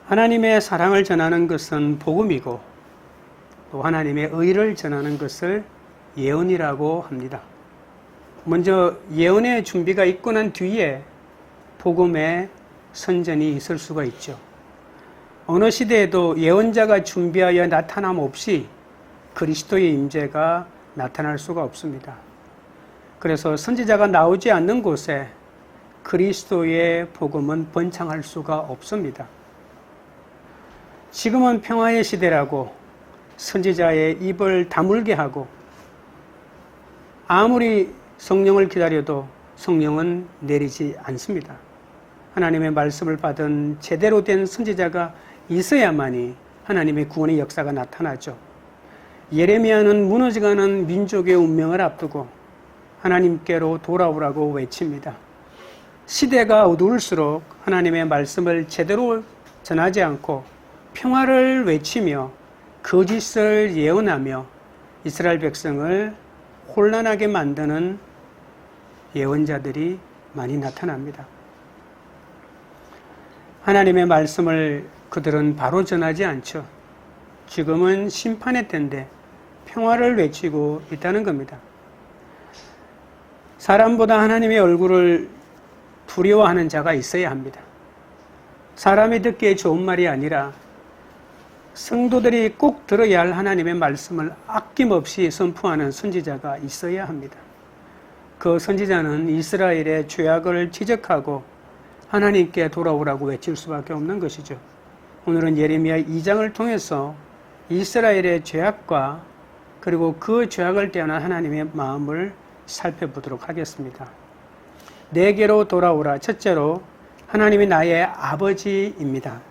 하나님의 사랑을 전하는 것은 복음이고 또 하나님의 의를 전하는 것을 예언이라고 합니다. 먼저 예언의 준비가 있고 난 뒤에 복음의 선전이 있을 수가 있죠. 어느 시대에도 예언자가 준비하여 나타남 없이 그리스도의 임재가 나타날 수가 없습니다. 그래서 선지자가 나오지 않는 곳에 그리스도의 복음은 번창할 수가 없습니다. 지금은 평화의 시대라고 선지자의 입을 다물게 하고 아무리 성령을 기다려도 성령은 내리지 않습니다. 하나님의 말씀을 받은 제대로 된 선지자가 있어야만이 하나님의 구원의 역사가 나타나죠. 예레미야는 무너져가는 민족의 운명을 앞두고 하나님께로 돌아오라고 외칩니다. 시대가 어두울수록 하나님의 말씀을 제대로 전하지 않고 평화를 외치며 거짓을 예언하며 이스라엘 백성을 혼란하게 만드는 예언자들이 많이 나타납니다. 하나님의 말씀을 그들은 바로 전하지 않죠. 지금은 심판의 때인데 평화를 외치고 있다는 겁니다. 사람보다 하나님의 얼굴을 두려워하는 자가 있어야 합니다. 사람이 듣기에 좋은 말이 아니라 성도들이 꼭 들어야 할 하나님의 말씀을 아낌없이 선포하는 선지자가 있어야 합니다. 그 선지자는 이스라엘의 죄악을 지적하고 하나님께 돌아오라고 외칠 수밖에 없는 것이죠. 오늘은 예레미야 2장을 통해서 이스라엘의 죄악과 그리고 그 죄악을 대하는 하나님의 마음을 살펴보도록 하겠습니다. 내게로 돌아오라. 첫째로 하나님이 나의 아버지입니다.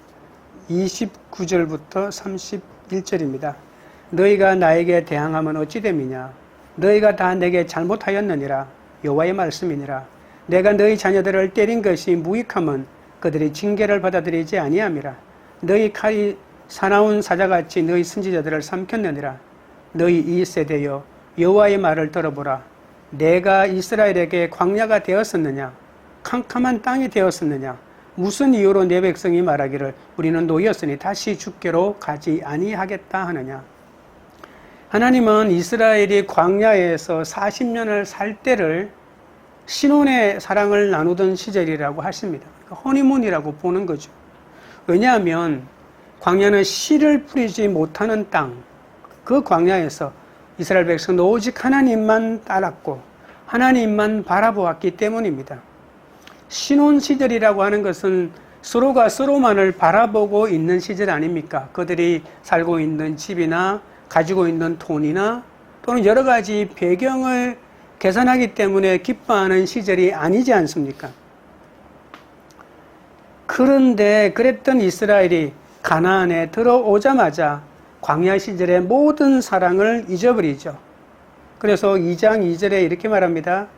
29절부터 31절입니다. 너희가 나에게 대항하면 어찌 됨이냐? 너희가 다 내게 잘못하였느니라. 여호와의 말씀이니라. 내가 너희 자녀들을 때린 것이 무익함은 그들이 징계를 받아들이지 아니함이라. 너희 칼이 사나운 사자같이 너희 선지자들을 삼켰느니라. 너희 이 세대여 여호와의 말을 들어보라. 내가 이스라엘에게 광야가 되었었느냐? 캄캄한 땅이 되었었느냐? 무슨 이유로 내 백성이 말하기를 우리는 노였으니 다시 주께로 가지 아니하겠다 하느냐? 하나님은 이스라엘이 광야에서 40년을 살 때를 신혼의 사랑을 나누던 시절이라고 하십니다. 허니문이라고 보는 거죠. 왜냐하면 광야는 씨를 뿌리지 못하는 땅, 그 광야에서 이스라엘 백성은 오직 하나님만 따랐고 하나님만 바라보았기 때문입니다. 신혼 시절이라고 하는 것은 서로가 서로만을 바라보고 있는 시절 아닙니까? 그들이 살고 있는 집이나 가지고 있는 돈이나 또는 여러 가지 배경을 계산하기 때문에 기뻐하는 시절이 아니지 않습니까? 그런데 그랬던 이스라엘이 가나안에 들어오자마자 광야 시절의 모든 사랑을 잊어버리죠. 그래서 2장 2절에 이렇게 말합니다.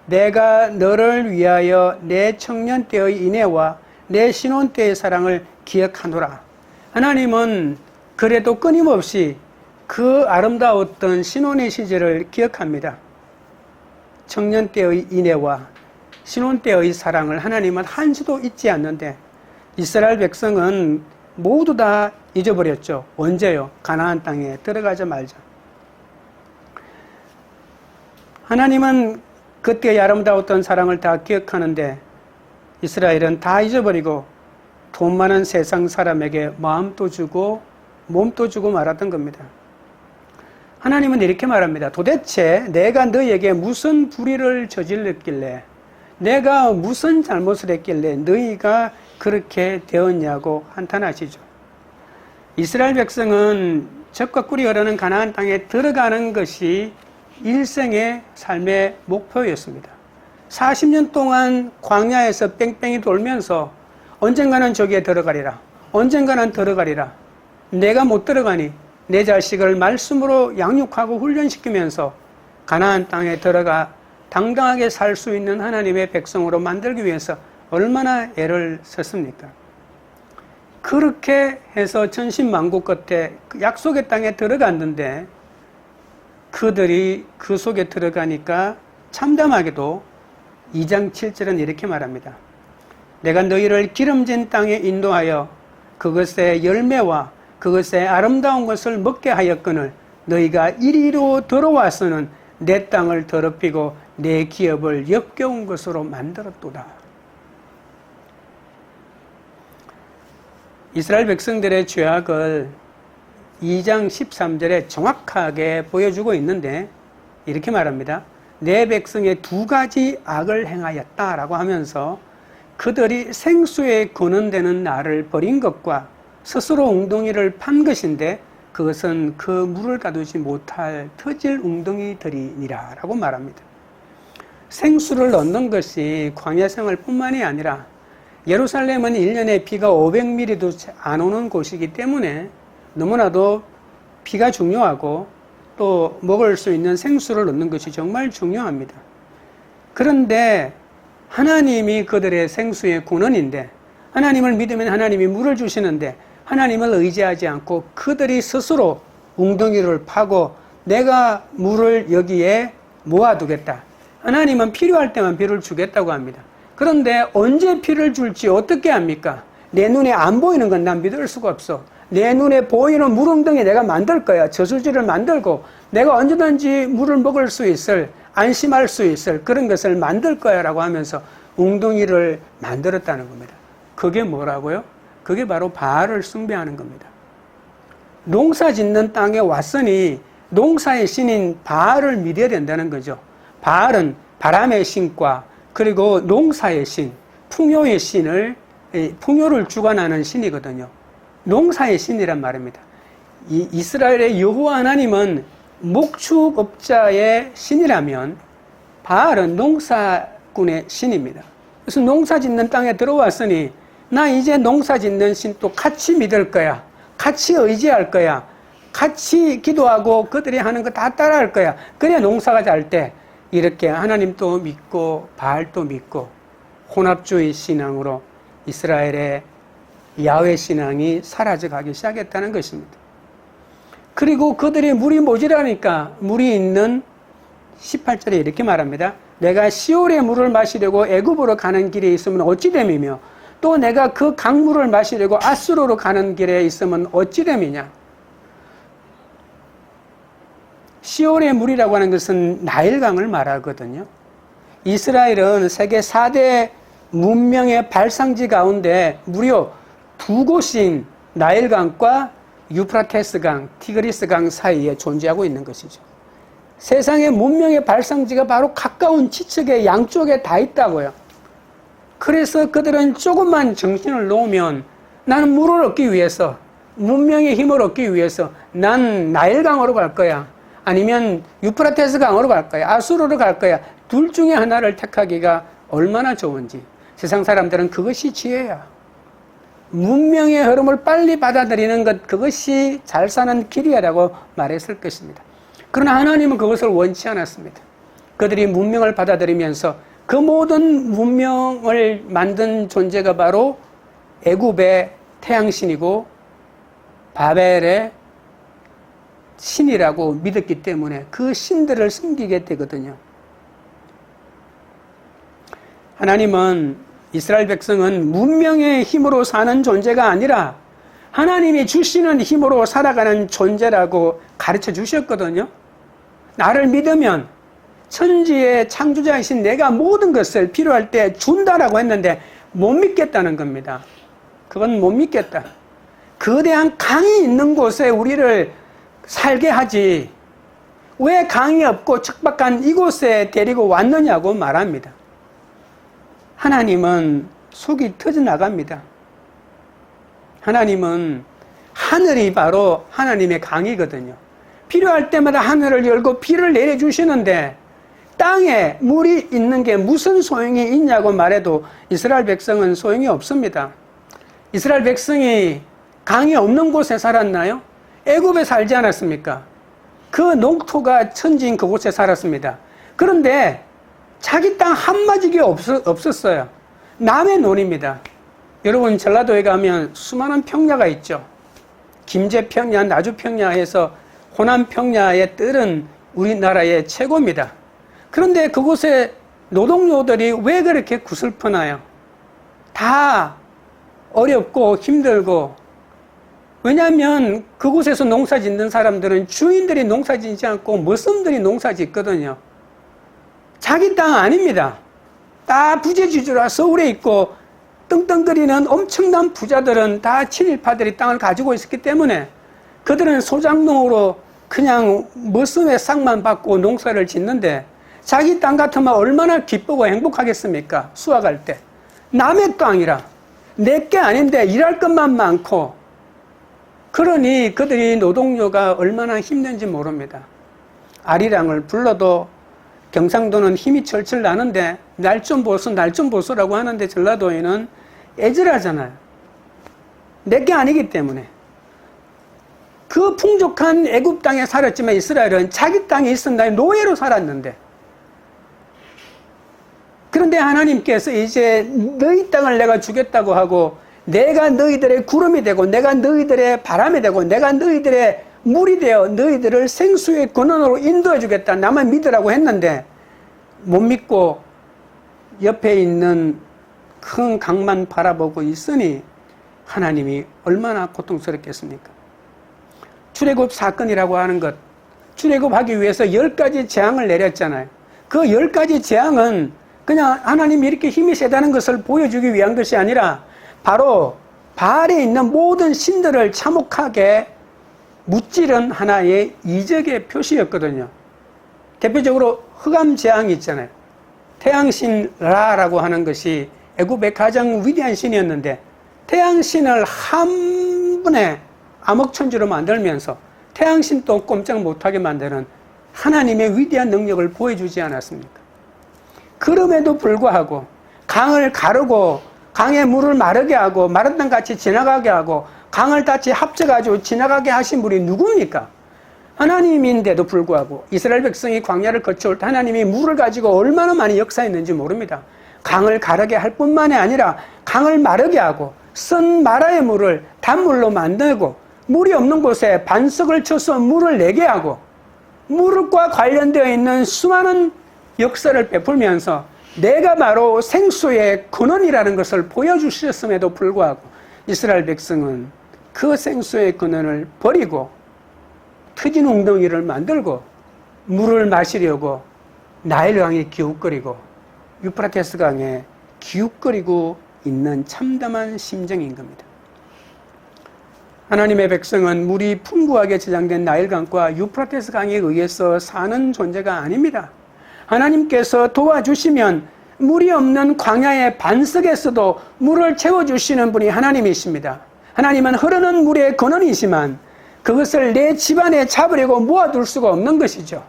내가 너를 위하여 내 청년 때의 인애와 내 신혼 때의 사랑을 기억하노라. 하나님은 그래도 끊임없이 그 아름다웠던 신혼의 시절을 기억합니다. 청년 때의 인애와 신혼 때의 사랑을 하나님은 한시도 잊지 않는데 이스라엘 백성은 모두 다 잊어버렸죠. 언제요? 가나안 땅에 들어가자마자. 하나님은 그때의 아름다웠던 사랑을 다 기억하는데 이스라엘은 다 잊어버리고 돈 많은 세상 사람에게 마음도 주고 몸도 주고 말았던 겁니다. 하나님은 이렇게 말합니다. 도대체 내가 너희에게 무슨 불의를 저질렀길래 내가 무슨 잘못을 했길래 너희가 그렇게 되었냐고 한탄하시죠. 이스라엘 백성은 젖과 꿀이 흐르는 가나안 땅에 들어가는 것이 일생의 삶의 목표였습니다. 40년 동안 광야에서 뺑뺑이 돌면서 언젠가는 저기에 들어가리라. 언젠가는 들어가리라. 내가 못 들어가니 내 자식을 말씀으로 양육하고 훈련시키면서 가나안 땅에 들어가 당당하게 살 수 있는 하나님의 백성으로 만들기 위해서 얼마나 애를 썼습니까? 그렇게 해서 천신만고 끝에 약속의 땅에 들어갔는데 그들이 그 속에 들어가니까 참담하게도 2장 7절은 이렇게 말합니다. 내가 너희를 기름진 땅에 인도하여 그것의 열매와 그것의 아름다운 것을 먹게 하였거늘 너희가 이리로 들어와서는 내 땅을 더럽히고 내 기업을 역겨운 것으로 만들었도다. 이스라엘 백성들의 죄악을 2장 13절에 정확하게 보여주고 있는데 이렇게 말합니다. 내 백성의 두 가지 악을 행하였다라고 하면서 그들이 생수에 거는되는 나를 버린 것과 스스로 웅덩이를 판 것인데 그것은 그 물을 가두지 못할 터질 웅덩이들이니라 라고 말합니다. 생수를 얻는 것이 광야 생활뿐만이 아니라 예루살렘은 1년에 비가 500mm도 안 오는 곳이기 때문에 너무나도 비가 중요하고 또 먹을 수 있는 생수를 얻는 것이 정말 중요합니다. 그런데 하나님이 그들의 생수의 근원인데 하나님을 믿으면 하나님이 물을 주시는데 하나님을 의지하지 않고 그들이 스스로 웅덩이를 파고 내가 물을 여기에 모아두겠다. 하나님은 필요할 때만 비를 주겠다고 합니다. 그런데 언제 비를 줄지 어떻게 합니까? 내 눈에 안 보이는 건 난 믿을 수가 없어. 내 눈에 보이는 물웅덩이 내가 만들 거야. 저수지를 만들고 내가 언제든지 물을 먹을 수 있을, 안심할 수 있을 그런 것을 만들 거야 라고 하면서 웅덩이를 만들었다는 겁니다. 그게 뭐라고요? 그게 바로 바알을 숭배하는 겁니다. 농사 짓는 땅에 왔으니 농사의 신인 바알을 믿어야 된다는 거죠. 바알은 바람의 신과 그리고 농사의 신, 풍요의 신을, 풍요를 주관하는 신이거든요. 농사의 신이란 말입니다. 이스라엘의 여호와 하나님은 목축업자의 신이라면 바알은 농사꾼의 신입니다. 그래서 농사 짓는 땅에 들어왔으니 나 이제 농사 짓는 신 또 같이 믿을 거야. 같이 의지할 거야. 같이 기도하고 그들이 하는 거 다 따라할 거야. 그래야 농사가 잘 때 이렇게 하나님도 믿고 바알도 믿고 혼합주의 신앙으로 이스라엘의 야훼 신앙이 사라져가기 시작했다는 것입니다. 그리고 그들이 물이 모자라니까 물이 있는 18절에 이렇게 말합니다. 내가 시올의 물을 마시려고 애굽으로 가는 길에 있으면 어찌 됨이며 또 내가 그 강물을 마시려고 아수르로 가는 길에 있으면 어찌 됨이냐. 시올의 물이라고 하는 것은 나일강을 말하거든요. 이스라엘은 세계 4대 문명의 발상지 가운데 무려 두 곳인 나일강과 유프라테스강, 티그리스강 사이에 존재하고 있는 것이죠. 세상의 문명의 발상지가 바로 가까운 지척의 양쪽에 다 있다고요. 그래서 그들은 조금만 정신을 놓으면 나는 물을 얻기 위해서, 문명의 힘을 얻기 위해서 난 나일강으로 갈 거야. 아니면 유프라테스 강으로 갈 거야. 아수르로 갈 거야. 둘 중에 하나를 택하기가 얼마나 좋은지. 세상 사람들은 그것이 지혜야. 문명의 흐름을 빨리 받아들이는 것, 그것이 잘 사는 길이야라고 말했을 것입니다. 그러나 하나님은 그것을 원치 않았습니다. 그들이 문명을 받아들이면서 그 모든 문명을 만든 존재가 바로 애굽의 태양신이고 바벨의 신이라고 믿었기 때문에 그 신들을 섬기게 되거든요. 하나님은 이스라엘 백성은 문명의 힘으로 사는 존재가 아니라 하나님이 주시는 힘으로 살아가는 존재라고 가르쳐 주셨거든요. 나를 믿으면 천지의 창조자이신 내가 모든 것을 필요할 때 준다라고 했는데 못 믿겠다는 겁니다. 그건 못 믿겠다. 거대한 강이 있는 곳에 우리를 살게 하지 왜 강이 없고 척박한 이곳에 데리고 왔느냐고 말합니다. 하나님은 속이 터져나갑니다. 하나님은 하늘이 바로 하나님의 강이거든요. 필요할 때마다 하늘을 열고 비를 내려주시는데 땅에 물이 있는 게 무슨 소용이 있냐고 말해도 이스라엘 백성은 소용이 없습니다. 이스라엘 백성이 강이 없는 곳에 살았나요? 애굽에 살지 않았습니까? 그 농토가 천지인 그곳에 살았습니다. 그런데 자기 땅 한마디가 없었어요. 남의 논입니다. 여러분 전라도에 가면 수많은 평야가 있죠. 김제평야, 나주평야에서 호남평야의 뜰은 우리나라의 최고입니다. 그런데 그곳에 노동요들이 왜 그렇게 구슬프나요? 다 어렵고 힘들고 왜냐하면 그곳에서 농사 짓는 사람들은 주인들이 농사 짓지 않고 머슴들이 농사 짓거든요. 자기 땅 아닙니다. 다 부재지주라 서울에 있고 떵떵거리는 엄청난 부자들은 다 친일파들이 땅을 가지고 있었기 때문에 그들은 소작농으로 그냥 머슴의 싹만 받고 농사를 짓는데 자기 땅 같으면 얼마나 기쁘고 행복하겠습니까? 수확할 때. 남의 땅이라 내게 아닌데 일할 것만 많고, 그러니 그들이 노동요가 얼마나 힘든지 모릅니다. 아리랑을 불러도 경상도는 힘이 철철 나는데 날 좀 보소 날 좀 보소라고 하는데 전라도에는 애절하잖아요. 내게 아니기 때문에. 그 풍족한 애굽 땅에 살았지만 이스라엘은 자기 땅에 있었나요? 노예로 살았는데. 그런데 하나님께서 이제 너희 땅을 내가 주겠다고 하고, 내가 너희들의 구름이 되고 내가 너희들의 바람이 되고 내가 너희들의 물이 되어 너희들을 생수의 근원으로 인도해 주겠다, 나만 믿으라고 했는데 못 믿고 옆에 있는 큰 강만 바라보고 있으니 하나님이 얼마나 고통스럽겠습니까? 출애굽 사건이라고 하는 것, 출애굽하기 위해서 10가지 재앙을 내렸잖아요. 그 10가지 재앙은 그냥 하나님이 이렇게 힘이 세다는 것을 보여주기 위한 것이 아니라 바로 바알에 있는 모든 신들을 참혹하게 무찌른 하나의 이적의 표시였거든요. 대표적으로 흑암 재앙이 있잖아요. 태양신 라라고 하는 것이 애굽의 가장 위대한 신이었는데 태양신을 한 번에 암흑천주로 만들면서 태양신도 꼼짝 못하게 만드는 하나님의 위대한 능력을 보여주지 않았습니까? 그럼에도 불구하고 강을 가르고 강의 물을 마르게 하고 마른 땅같이 지나가게 하고 강을 같이 합쳐가지고 지나가게 하신 분이 누굽니까? 하나님인데도 불구하고 이스라엘 백성이 광야를 거쳐올 때 하나님이 물을 가지고 얼마나 많이 역사했는지 모릅니다. 강을 가르게 할 뿐만이 아니라 강을 마르게 하고 쓴 마라의 물을 단물로 만들고 물이 없는 곳에 반석을 쳐서 물을 내게 하고 물과 관련되어 있는 수많은 역사를 베풀면서 내가 바로 생수의 근원이라는 것을 보여주셨음에도 불구하고 이스라엘 백성은 그 생수의 근원을 버리고 트진 웅덩이를 만들고 물을 마시려고 나일강에 기웃거리고 유프라테스 강에 기웃거리고 있는 참담한 심정인 겁니다. 하나님의 백성은 물이 풍부하게 저장된 나일강과 유프라테스 강에 의해서 사는 존재가 아닙니다. 하나님께서 도와주시면 물이 없는 광야의 반석에서도 물을 채워주시는 분이 하나님이십니다. 하나님은 흐르는 물의 근원이지만 그것을 내 집안에 잡으려고 모아둘 수가 없는 것이죠.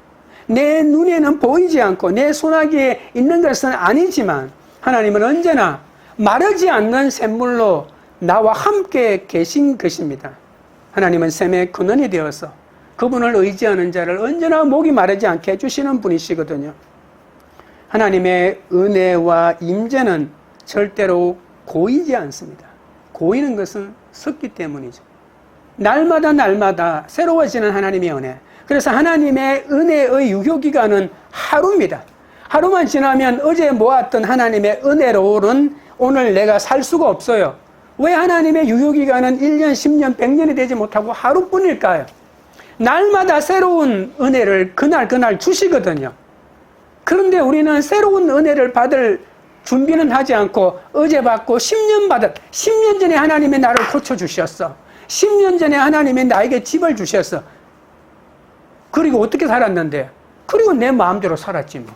내 눈에는 보이지 않고 내 손아귀에 있는 것은 아니지만 하나님은 언제나 마르지 않는 샘물로 나와 함께 계신 것입니다. 하나님은 샘의 근원이 되어서 그분을 의지하는 자를 언제나 목이 마르지 않게 해주시는 분이시거든요. 하나님의 은혜와 임재는 절대로 고이지 않습니다. 고이는 것은 섰기 때문이죠. 날마다 새로워지는 하나님의 은혜. 그래서 하나님의 은혜의 유효기간은 하루입니다. 하루만 지나면 어제 모았던 하나님의 은혜로는 오늘 내가 살 수가 없어요. 왜 하나님의 유효기간은 1년, 10년, 100년이 되지 못하고 하루뿐일까요? 날마다 새로운 은혜를 그날 주시거든요. 그런데 우리는 새로운 은혜를 받을 준비는 하지 않고 어제 받고 10년 전에 하나님이 나를 고쳐주셨어. 10년 전에 하나님이 나에게 집을 주셨어. 그리고 어떻게 살았는데? 그리고 내 마음대로 살았지 뭐.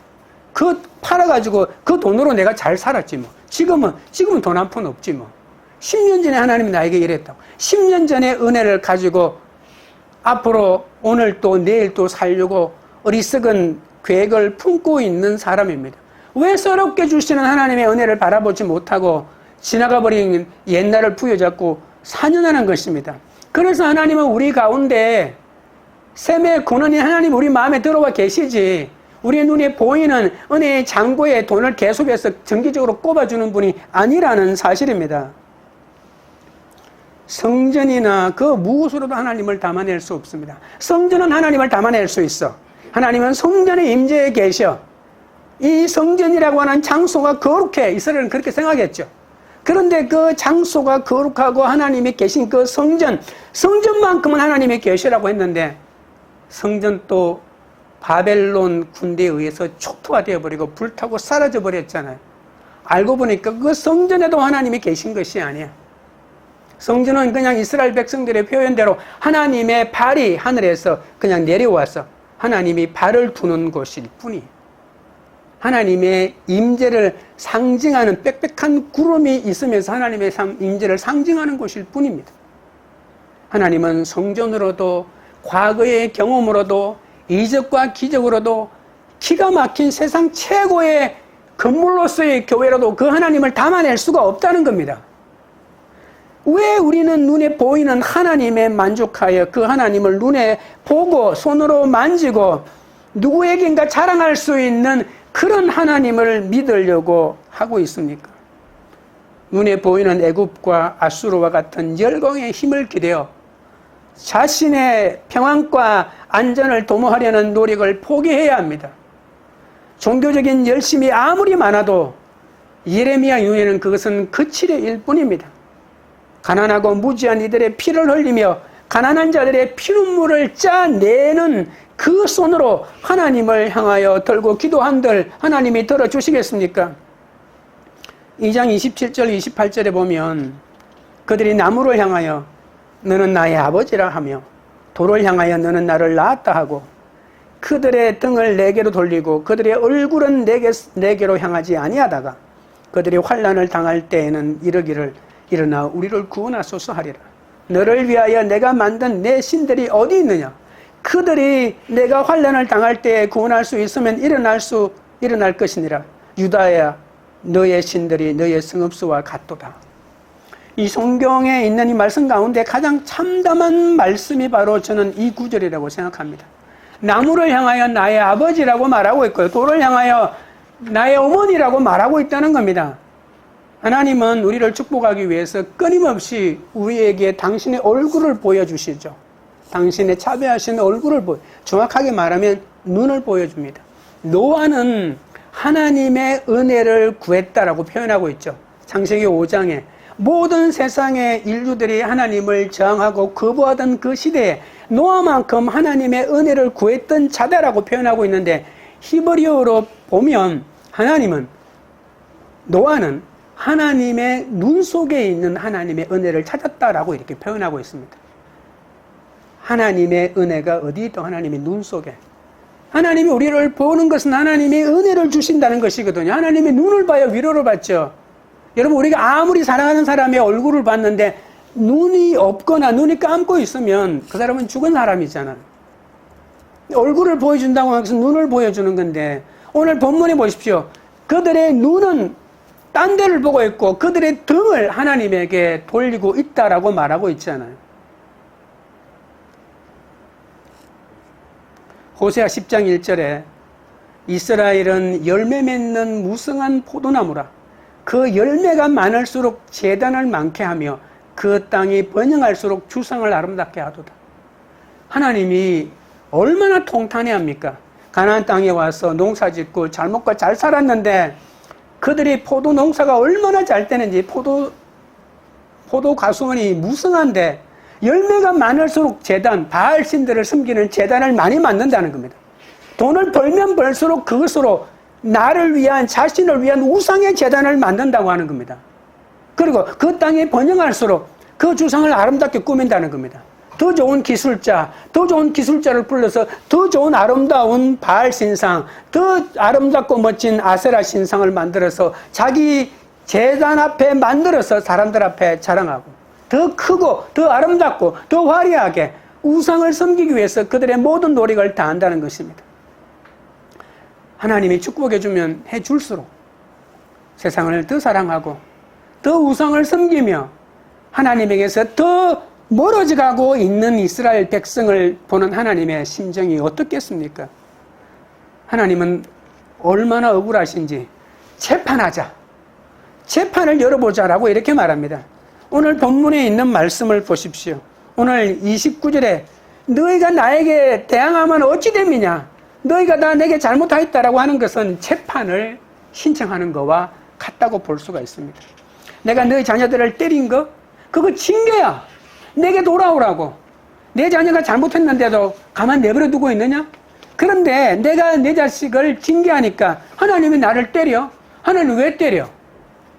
그 팔아가지고 그 돈으로 내가 잘 살았지 뭐. 지금은 돈 한 푼 없지 뭐. 10년 전에 하나님이 나에게 이랬다고. 10년 전에 은혜를 가지고 앞으로 오늘 또 내일 또 살려고 어리석은 계획을 품고 있는 사람입니다. 왜 새롭게 주시는 하나님의 은혜를 바라보지 못하고 지나가버린 옛날을 부여잡고 사년하는 것입니다. 그래서 하나님은 우리 가운데 샘의 근원이 하나님 우리 마음에 들어와 계시지, 우리 눈에 보이는 은혜의 창고에 돈을 계속해서 정기적으로 꼽아주는 분이 아니라는 사실입니다. 성전이나 그 무엇으로도 하나님을 담아낼 수 없습니다. 성전은 하나님을 담아낼 수 있어. 하나님은 성전의 임재에 계셔. 이 성전이라고 하는 장소가 거룩해. 이스라엘은 그렇게 생각했죠. 그런데 그 장소가 거룩하고 하나님이 계신 그 성전만큼은 하나님이 계시라고 했는데 성전 또 바벨론 군대에 의해서 촉토가 되어버리고 불타고 사라져 버렸잖아요. 알고 보니까 그 성전에도 하나님이 계신 것이 아니야. 성전은 그냥 이스라엘 백성들의 표현대로 하나님의 발이 하늘에서 그냥 내려와서 하나님이 발을 두는 곳일 뿐이에요. 하나님의 임재를 상징하는 빽빽한 구름이 있으면서 하나님의 임재를 상징하는 곳일 뿐입니다. 하나님은 성전으로도 과거의 경험으로도 이적과 기적으로도 기가 막힌 세상 최고의 건물로서의 교회로도 그 하나님을 담아낼 수가 없다는 겁니다. 왜 우리는 눈에 보이는 하나님에 만족하여 그 하나님을 눈에 보고 손으로 만지고 누구에겐가 자랑할 수 있는 그런 하나님을 믿으려고 하고 있습니까? 눈에 보이는 애굽과 아수르와 같은 열강의 힘을 기대어 자신의 평안과 안전을 도모하려는 노력을 포기해야 합니다. 종교적인 열심이 아무리 많아도 예레미야 눈에는 그것은 거칠의 뿐입니다. 가난하고 무지한 이들의 피를 흘리며 가난한 자들의 피눈물을 짜내는 그 손으로 하나님을 향하여 들고 기도한들 하나님이 들어주시겠습니까? 2장 27절 28절에 보면 그들이 나무를 향하여 너는 나의 아버지라 하며 돌을 향하여 너는 나를 낳았다 하고 그들의 등을 내게로 돌리고 그들의 얼굴은 내게로 향하지 아니하다가 그들이 환난을 당할 때에는 이르기를 일어나 우리를 구원하소서 하리라. 너를 위하여 내가 만든 내 신들이 어디 있느냐? 그들이 내가 환난을 당할 때에 구원할 수 있으면 일어날 것이니라. 유다야 너의 신들이 너의 성읍수와 같도다. 이 성경에 있는 이 말씀 가운데 가장 참담한 말씀이 바로 저는 이 구절이라고 생각합니다. 나무를 향하여 나의 아버지라고 말하고 있고요. 돌을 향하여 나의 어머니라고 말하고 있다는 겁니다. 하나님은 우리를 축복하기 위해서 끊임없이 우리에게 당신의 얼굴을 보여주시죠. 당신의 차별하신 얼굴을 정확하게 말하면 눈을 보여줍니다. 노아는 하나님의 은혜를 구했다라고 표현하고 있죠. 창세기 5장에 모든 세상의 인류들이 하나님을 저항하고 거부하던 그 시대에 노아만큼 하나님의 은혜를 구했던 자다라고 표현하고 있는데 히브리어로 보면 노아는 하나님의 눈 속에 있는 하나님의 은혜를 찾았다라고 이렇게 표현하고 있습니다. 하나님의 은혜가 어디 있다? 하나님의 눈 속에. 하나님이 우리를 보는 것은 하나님의 은혜를 주신다는 것이거든요. 하나님의 눈을 봐야 위로를 받죠. 여러분 우리가 아무리 사랑하는 사람의 얼굴을 봤는데 눈이 없거나 눈이 감고 있으면 그 사람은 죽은 사람이잖아요. 얼굴을 보여준다고 해서 눈을 보여주는 건데 오늘 본문에 보십시오. 그들의 눈은 딴 데를 보고 있고 그들의 등을 하나님에게 돌리고 있다라고 말하고 있잖아요. 호세아 10장 1절에 이스라엘은 열매 맺는 무성한 포도나무라. 그 열매가 많을수록 재단을 많게 하며 그 땅이 번영할수록 주상을 아름답게 하도다. 하나님이 얼마나 통탄해합니까? 가나안 땅에 와서 농사 짓고 잘 먹고 잘 살았는데 그들이 포도 농사가 얼마나 잘 되는지 포도 가수원이 무성한데 열매가 많을수록 바알 신들을 섬기는 재단을 많이 만든다는 겁니다. 돈을 벌면 벌수록 그것으로 자신을 위한 우상의 재단을 만든다고 하는 겁니다. 그리고 그 땅이 번영할수록 그 주상을 아름답게 꾸민다는 겁니다. 더 좋은 기술자를 불러서 더 좋은 아름다운 바알 신상, 더 아름답고 멋진 아세라 신상을 만들어서 자기 제단 앞에 만들어서 사람들 앞에 자랑하고 더 크고 더 아름답고 더 화려하게 우상을 섬기기 위해서 그들의 모든 노력을 다한다는 것입니다. 하나님이 축복해주면 해줄수록 세상을 더 사랑하고 더 우상을 섬기며 하나님에게서 더 멀어져 가고 있는 이스라엘 백성을 보는 하나님의 심정이 어떻겠습니까? 하나님은 얼마나 억울하신지 재판을 열어보자라고 이렇게 말합니다. 오늘 본문에 있는 말씀을 보십시오. 오늘 29절에 너희가 나에게 대항하면 어찌 됨이냐? 너희가 다 내게 잘못하였다라고 하는 것은 재판을 신청하는 것과 같다고 볼 수가 있습니다. 내가 너희 자녀들을 때린 거? 그거 징계야. 내게 돌아오라고. 내 자녀가 잘못했는데도 가만 내버려 두고 있느냐? 그런데 내가 내 자식을 징계하니까 하나님이 나를 때려? 하나님 왜 때려?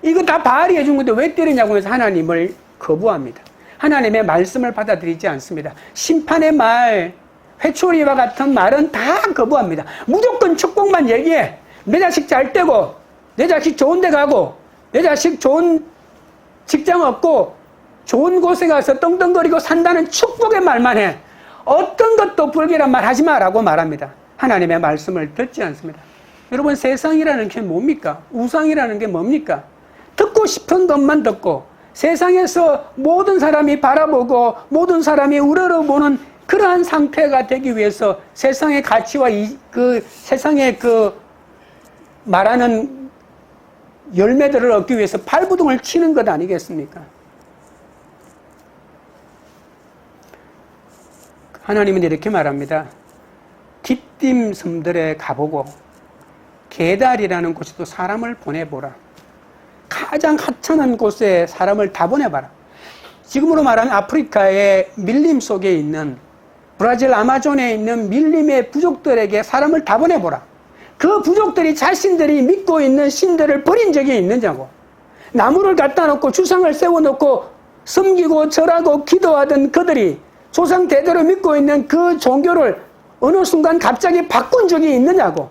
이거 다 바알이 해준 건데 왜 때리냐고 해서 하나님을 거부합니다. 하나님의 말씀을 받아들이지 않습니다. 심판의 말, 회초리와 같은 말은 다 거부합니다. 무조건 축복만 얘기해. 내 자식 잘 되고, 내 자식 좋은 데 가고, 내 자식 좋은 직장 얻고, 좋은 곳에 가서 떵떵거리고 산다는 축복의 말만 해. 어떤 것도 불길한 말 하지 마라고 말합니다. 하나님의 말씀을 듣지 않습니다. 여러분, 세상이라는 게 뭡니까? 우상이라는 게 뭡니까? 듣고 싶은 것만 듣고 세상에서 모든 사람이 바라보고 모든 사람이 우러러보는 그러한 상태가 되기 위해서 세상의 가치와 세상의 말하는 열매들을 얻기 위해서 발부둥을 치는 것 아니겠습니까? 하나님은 이렇게 말합니다. 깃딤 섬들에 가보고 게달이라는 곳에도 사람을 보내보라. 가장 하찮은 곳에 사람을 다 보내봐라. 지금으로 말하면 아프리카의 밀림 속에 있는, 브라질 아마존에 있는 밀림의 부족들에게 사람을 다 보내보라. 그 부족들이 자신들이 믿고 있는 신들을 버린 적이 있느냐고. 나무를 갖다 놓고 주상을 세워놓고 섬기고 절하고 기도하던 그들이 조상 대대로 믿고 있는 그 종교를 어느 순간 갑자기 바꾼 적이 있느냐고.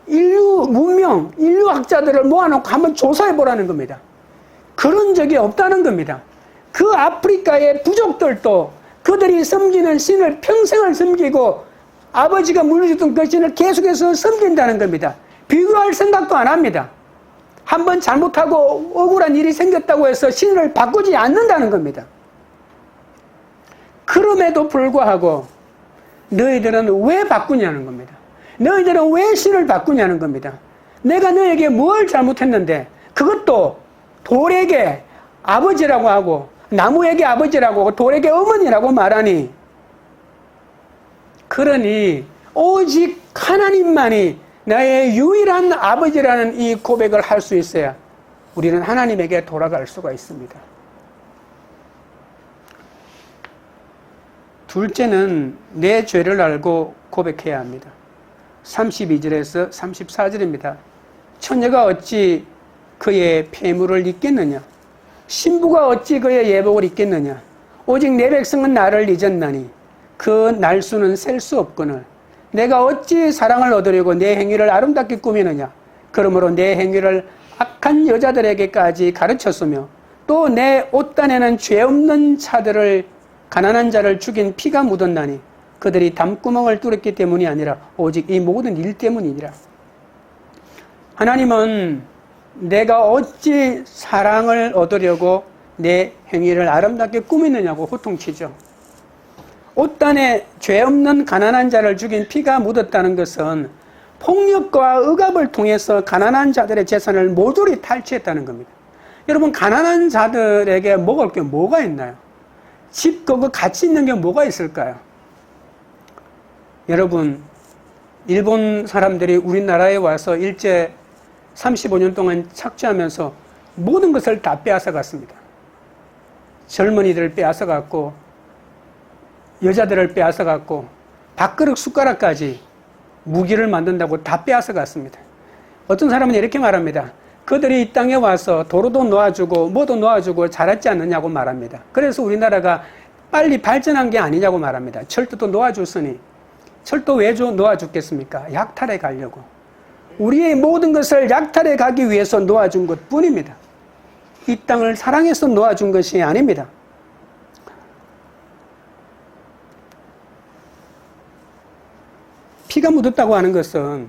인류 문명, 인류학자들을 모아놓고 한번 조사해보라는 겁니다. 그런 적이 없다는 겁니다. 그 아프리카의 부족들도 그들이 섬기는 신을 평생을 섬기고 아버지가 물려줬던 그 신을 계속해서 섬긴다는 겁니다. 비교할 생각도 안 합니다. 한번 잘못하고 억울한 일이 생겼다고 해서 신을 바꾸지 않는다는 겁니다. 그럼에도 불구하고 너희들은 왜 바꾸냐는 겁니다. 너희들은 왜 신을 바꾸냐는 겁니다. 내가 너에게 뭘 잘못했는데 그것도 돌에게 아버지라고 하고 나무에게 아버지라고 하고 돌에게 어머니라고 말하니, 그러니 오직 하나님만이 나의 유일한 아버지라는 이 고백을 할 수 있어야 우리는 하나님에게 돌아갈 수가 있습니다. 둘째는 내 죄를 알고 고백해야 합니다. 32절에서 34절입니다. 처녀가 어찌 그의 폐물을 잊겠느냐? 신부가 어찌 그의 예복을 잊겠느냐? 오직 내 백성은 나를 잊었나니 그 날수는 셀 수 없거늘 내가 어찌 사랑을 얻으려고 내 행위를 아름답게 꾸미느냐? 그러므로 내 행위를 악한 여자들에게까지 가르쳤으며 또 내 옷단에는 죄 없는 자들을 가난한 자를 죽인 피가 묻었나니 그들이 담구멍을 뚫었기 때문이 아니라 오직 이 모든 일 때문이니라. 하나님은 내가 어찌 사랑을 얻으려고 내 행위를 아름답게 꾸미느냐고 호통치죠. 옷단에 죄 없는 가난한 자를 죽인 피가 묻었다는 것은 폭력과 억압을 통해서 가난한 자들의 재산을 모조리 탈취했다는 겁니다. 여러분, 가난한 자들에게 먹을 게 뭐가 있나요? 집, 그거 가치 있는 게 뭐가 있을까요? 여러분, 일본 사람들이 우리나라에 와서 일제 35년 동안 착취하면서 모든 것을 다 빼앗아 갔습니다. 젊은이들을 빼앗아 갔고, 여자들을 빼앗아 갔고, 밥그릇 숟가락까지 무기를 만든다고 다 빼앗아 갔습니다. 어떤 사람은 이렇게 말합니다. 그들이 이 땅에 와서 도로도 놓아주고 뭐도 놓아주고 잘했지 않느냐고 말합니다. 그래서 우리나라가 빨리 발전한 게 아니냐고 말합니다. 철도도 놓아줬으니 철도 왜 놓아줬겠습니까? 약탈해 가려고. 우리의 모든 것을 약탈해 가기 위해서 놓아준 것 뿐입니다. 이 땅을 사랑해서 놓아준 것이 아닙니다. 피가 묻었다고 하는 것은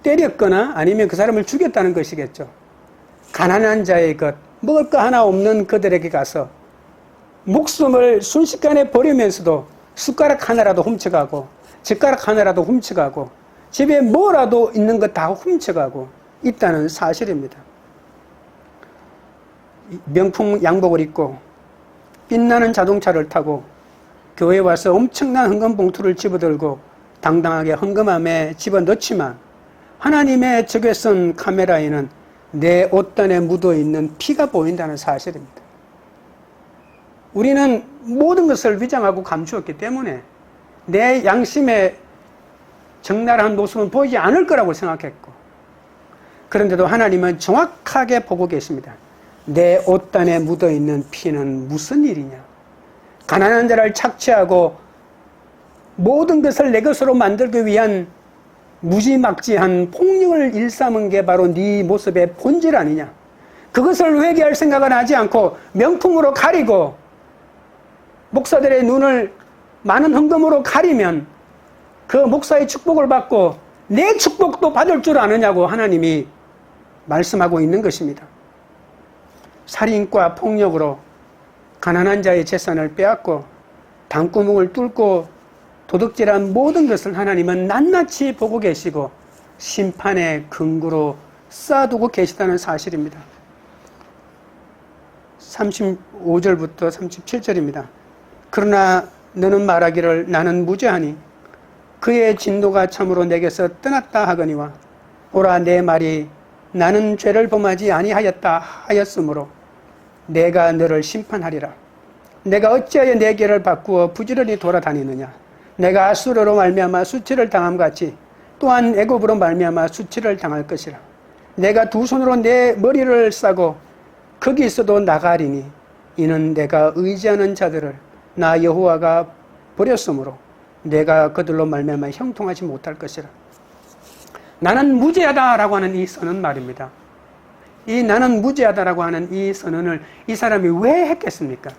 때렸거나 아니면 그 사람을 죽였다는 것이겠죠. 가난한 자의 것, 먹을 거 하나 없는 그들에게 가서 목숨을 순식간에 버리면서도 숟가락 하나라도 훔쳐가고 젓가락 하나라도 훔쳐가고 집에 뭐라도 있는 거 다 훔쳐가고 있다는 사실입니다. 명품 양복을 입고 빛나는 자동차를 타고 교회에 와서 엄청난 헌금 봉투를 집어들고 당당하게 헌금함에 집어넣지만 하나님의 적외선 카메라에는 내 옷단에 묻어있는 피가 보인다는 사실입니다. 우리는 모든 것을 위장하고 감추었기 때문에 내 양심의 적나라한 모습은 보이지 않을 거라고 생각했고, 그런데도 하나님은 정확하게 보고 계십니다. 내 옷단에 묻어있는 피는 무슨 일이냐? 가난한 자를 착취하고 모든 것을 내 것으로 만들기 위한 무지막지한 폭력을 일삼은 게 바로 네 모습의 본질 아니냐? 그것을 회개할 생각은 하지 않고 명품으로 가리고 목사들의 눈을 많은 헌금으로 가리면 그 목사의 축복을 받고 내 축복도 받을 줄 아느냐고 하나님이 말씀하고 있는 것입니다. 살인과 폭력으로 가난한 자의 재산을 빼앗고 담구멍을 뚫고 도둑질한 모든 것을 하나님은 낱낱이 보고 계시고 심판의 근거로 쌓아두고 계시다는 사실입니다. 35절부터 37절입니다. 그러나 너는 말하기를 나는 무죄하니 그의 진노가 참으로 내게서 떠났다 하거니와 오라 내 말이 나는 죄를 범하지 아니하였다 하였으므로 내가 너를 심판하리라. 내가 어찌하여 내 길을 바꾸어 부지런히 돌아다니느냐? 내가 아수르로 말미암아 수치를 당함같이 또한 애굽으로 말미암아 수치를 당할 것이라. 내가 두 손으로 내 머리를 싸고 거기 있어도 나가리니 이는 내가 의지하는 자들을 나 여호와가 버렸으므로 내가 그들로 말미암아 형통하지 못할 것이라. 나는 무죄하다라고 하는 이 선언 말입니다. 이 나는 무죄하다라고 하는 이 선언을 이 사람이 왜 했겠습니까?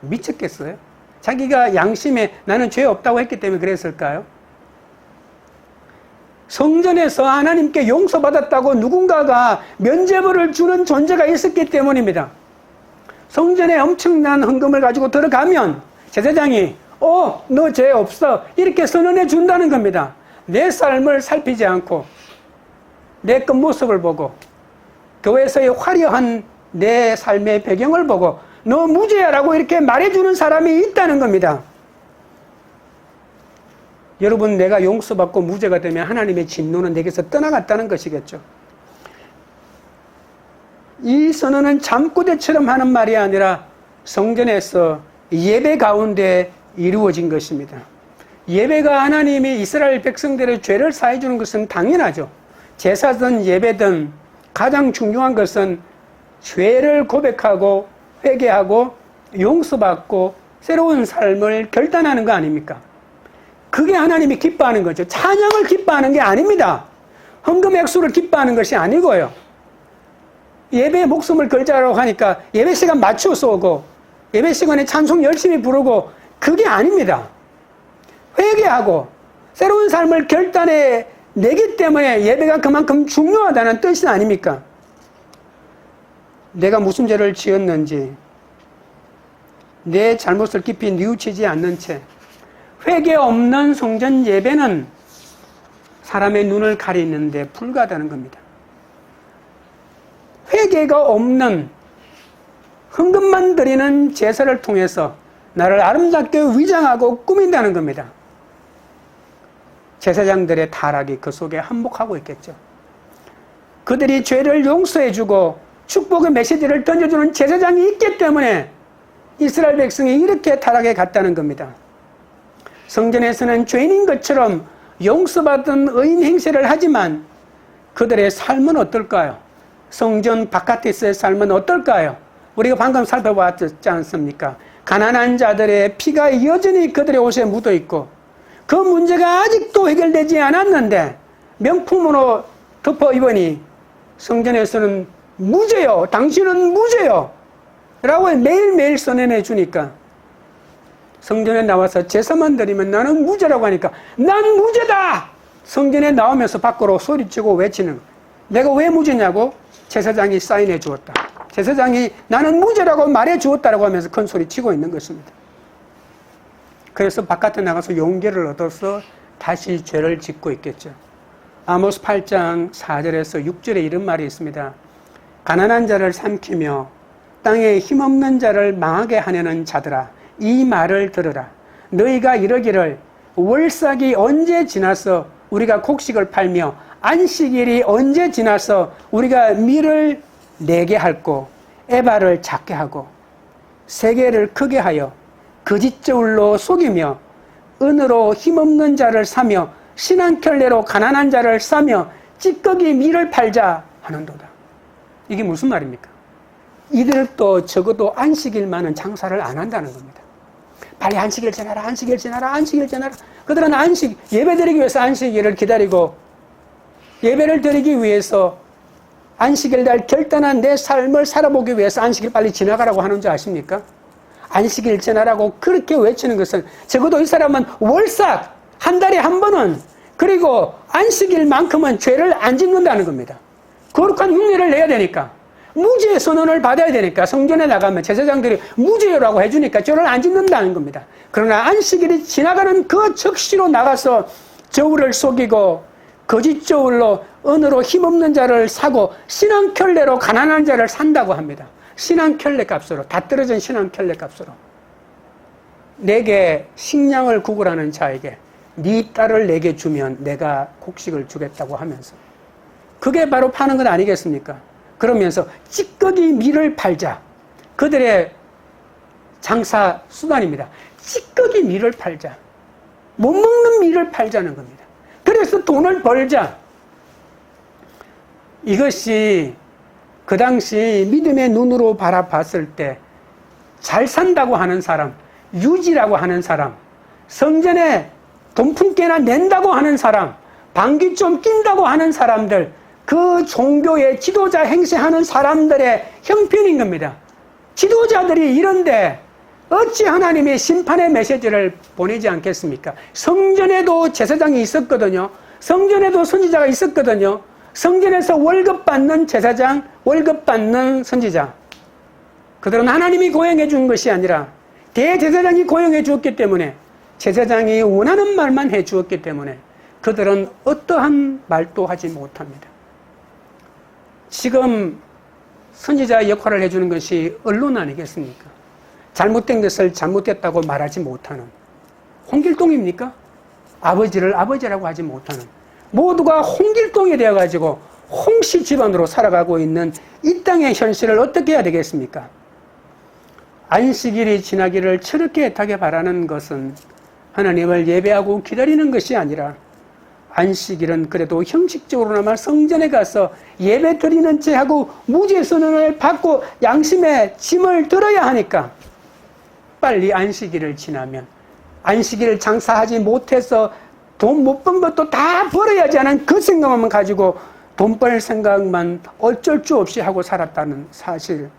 미쳤겠어요? 자기가 양심에 나는 죄 없다고 했기 때문에 그랬을까요? 성전에서 하나님께 용서받았다고 누군가가 면죄부를 주는 존재가 있었기 때문입니다. 성전에 엄청난 헌금을 가지고 들어가면 제사장이 너 죄 없어 이렇게 선언해 준다는 겁니다. 내 삶을 살피지 않고 내 끝모습을 보고 교회에서의 화려한 내 삶의 배경을 보고 너 무죄야라고 이렇게 말해주는 사람이 있다는 겁니다. 여러분, 내가 용서받고 무죄가 되면 하나님의 진노는 내게서 떠나갔다는 것이겠죠. 이 선언은 잠꼬대처럼 하는 말이 아니라 성전에서 예배 가운데 이루어진 것입니다. 예배가 하나님이 이스라엘 백성들의 죄를 사해 주는 것은 당연하죠. 제사든 예배든 가장 중요한 것은 죄를 고백하고 회개하고 용서받고 새로운 삶을 결단하는 거 아닙니까? 그게 하나님이 기뻐하는 거죠. 찬양을 기뻐하는 게 아닙니다. 헌금 액수를 기뻐하는 것이 아니고요. 예배에 목숨을 걸자라고 하니까 예배 시간 맞춰서 오고 예배 시간에 찬송 열심히 부르고 그게 아닙니다. 회개하고 새로운 삶을 결단해 내기 때문에 예배가 그만큼 중요하다는 뜻이 아닙니까? 내가 무슨 죄를 지었는지 내 잘못을 깊이 뉘우치지 않는 채 회개 없는 성전 예배는 사람의 눈을 가리는데 불과하다는 겁니다. 회개가 없는 헌금만 드리는 제사를 통해서 나를 아름답게 위장하고 꾸민다는 겁니다. 제사장들의 타락이 그 속에 한몫하고 있겠죠. 그들이 죄를 용서해주고 축복의 메시지를 던져주는 제사장이 있기 때문에 이스라엘 백성이 이렇게 타락해 갔다는 겁니다. 성전에서는 죄인인 것처럼 용서받은 의인 행세를 하지만 그들의 삶은 어떨까요? 성전 바깥에서의 삶은 어떨까요? 우리가 방금 살펴봤지 않습니까? 가난한 자들의 피가 여전히 그들의 옷에 묻어 있고 그 문제가 아직도 해결되지 않았는데 명품으로 덮어 입으니 성전에서는 무죄요, 당신은 무죄요 라고 매일매일 선언해 주니까 성전에 나와서 제사만 드리면 나는 무죄라고 하니까 난 무죄다! 성전에 나오면서 밖으로 소리치고 외치는, 내가 왜 무죄냐고? 제사장이 사인해 주었다. 제사장이 나는 무죄라고 말해 주었다라고 하면서 큰 소리 치고 있는 것입니다. 그래서 바깥에 나가서 용기를 얻어서 다시 죄를 짓고 있겠죠. 아모스 8장 4절에서 6절에 이런 말이 있습니다. 가난한 자를 삼키며 땅에 힘없는 자를 망하게 하려는 자들아, 이 말을 들으라. 너희가 이러기를 월삭이 언제 지나서 우리가 곡식을 팔며 안식일이 언제 지나서 우리가 밀을 내게 할고 에바를 작게 하고 세계를 크게 하여 거짓저울로 속이며 은으로 힘없는 자를 사며 신한켤레로 가난한 자를 싸며 찌꺼기 밀을 팔자 하는도다. 이게 무슨 말입니까? 이들도 적어도 안식일만은 장사를 안 한다는 겁니다. 빨리 안식일 지나라, 안식일 지나라, 안식일 지나라. 그들은 예배 드리기 위해서 안식일을 기다리고 예배를 드리기 위해서 안식일 날 결단한 내 삶을 살아보기 위해서 안식일 빨리 지나가라고 하는 줄 아십니까? 안식일 지나라고 그렇게 외치는 것은 적어도 이 사람은 월삭 한 달에 한 번은 그리고 안식일만큼은 죄를 안 짓는다는 겁니다. 거룩한 흉내를 내야 되니까 무죄의 선언을 받아야 되니까 성전에 나가면 제사장들이 무죄라고 해주니까 죄를 안 짓는다는 겁니다. 그러나 안식일이 지나가는 그 적시로 나가서 저울을 속이고 거짓 저울로 은으로 힘없는 자를 사고 신한켤레로 가난한 자를 산다고 합니다. 신한켤레 값으로, 다 떨어진 신한켤레 값으로. 내게 식량을 구걸하는 자에게 네 딸을 내게 주면 내가 곡식을 주겠다고 하면서 그게 바로 파는 것 아니겠습니까? 그러면서 찌꺼기 밀을 팔자. 그들의 장사 수단입니다. 찌꺼기 밀을 팔자. 못 먹는 밀을 팔자는 겁니다. 그래서 돈을 벌자. 이것이 그 당시 믿음의 눈으로 바라봤을 때 잘 산다고 하는 사람, 유지라고 하는 사람, 성전에 돈푼깨나 낸다고 하는 사람, 방귀 좀 낀다고 하는 사람들, 그 종교의 지도자 행세하는 사람들의 형편인 겁니다. 지도자들이 이런데 어찌 하나님이 심판의 메시지를 보내지 않겠습니까? 성전에도 제사장이 있었거든요. 성전에도 선지자가 있었거든요. 성전에서 월급 받는 제사장, 월급 받는 선지자. 그들은 하나님이 고용해 준 것이 아니라 대제사장이 고용해 주었기 때문에 제사장이 원하는 말만 해 주었기 때문에 그들은 어떠한 말도 하지 못합니다. 지금 선지자의 역할을 해주는 것이 언론 아니겠습니까? 잘못된 것을 잘못됐다고 말하지 못하는 홍길동입니까? 아버지를 아버지라고 하지 못하는 모두가 홍길동이 되어가지고 홍씨 집안으로 살아가고 있는 이 땅의 현실을 어떻게 해야 되겠습니까? 안식일이 지나기를 철없게 애타게 바라는 것은 하나님을 예배하고 기다리는 것이 아니라 안식일은 그래도 형식적으로나마 성전에 가서 예배 드리는 채하고 무죄 선언을 받고 양심의 짐을 들어야 하니까 빨리 안식일을 지나면 안식일을 장사하지 못해서 돈 못 번 것도 다 벌어야지 하는 그 생각만 가지고 돈 벌 생각만 어쩔 수 없이 하고 살았다는 사실,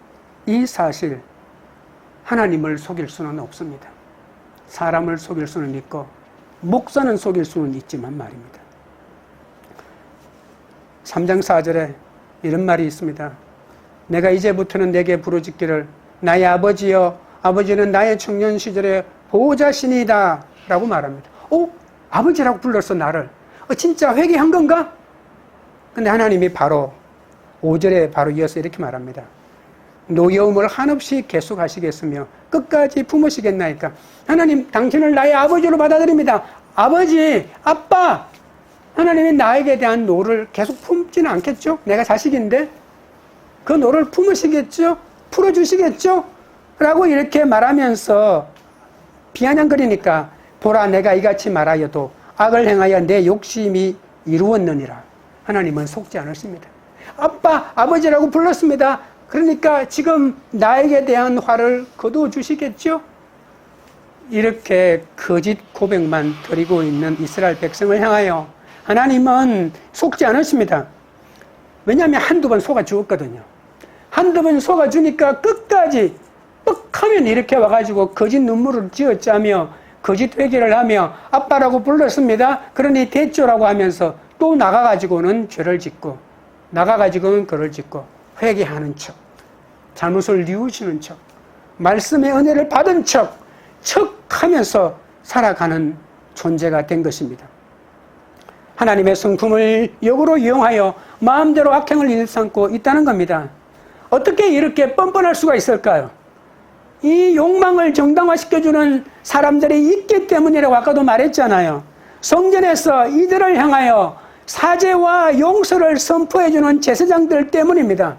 이 사실 하나님을 속일 수는 없습니다. 사람을 속일 수는 있고 목사는 속일 수는 있지만 말입니다. 3장 4절에 이런 말이 있습니다. 내가 이제부터는 내게 부르짖기를 나의 아버지여 아버지는 나의 청년 시절의 보호자신이다 라고 말합니다. 아버지라고 불렀어 나를. 진짜 회개한 건가? 근데 하나님이 바로 5절에 바로 이어서 이렇게 말합니다. 노여움을 한없이 계속하시겠으며 끝까지 품으시겠나이까. 하나님 당신을 나의 아버지로 받아들입니다. 아버지, 아빠. 하나님이 나에게 대한 노를 계속 품지는 않겠죠? 내가 자식인데 그 노를 품으시겠죠? 풀어주시겠죠? 라고 이렇게 말하면서 비아냥거리니까 보라 내가 이같이 말하여도 악을 행하여 내 욕심이 이루었느니라. 하나님은 속지 않으십니다. 아빠, 아버지라고 불렀습니다. 그러니까 지금 나에게 대한 화를 거두어 주시겠죠? 이렇게 거짓 고백만 드리고 있는 이스라엘 백성을 향하여 하나님은 속지 않으십니다. 왜냐하면 한두 번 속아주었거든요. 한두 번 속아주니까 끝까지 뻑하면 이렇게 와가지고 거짓 눈물을 지어짜며 거짓 회개를 하며 아빠라고 불렀습니다. 그러니 됐죠라고 하면서 또 나가가지고는 죄를 짓고 나가가지고는 그를 짓고 회개하는 척, 잘못을 뉘우치는 척, 말씀의 은혜를 받은 척하면서 살아가는 존재가 된 것입니다. 하나님의 성품을 역으로 이용하여 마음대로 악행을 일삼고 있다는 겁니다. 어떻게 이렇게 뻔뻔할 수가 있을까요? 이 욕망을 정당화시켜주는 사람들이 있기 때문이라고 아까도 말했잖아요. 성전에서 이들을 향하여 사죄와 용서를 선포해주는 제사장들 때문입니다.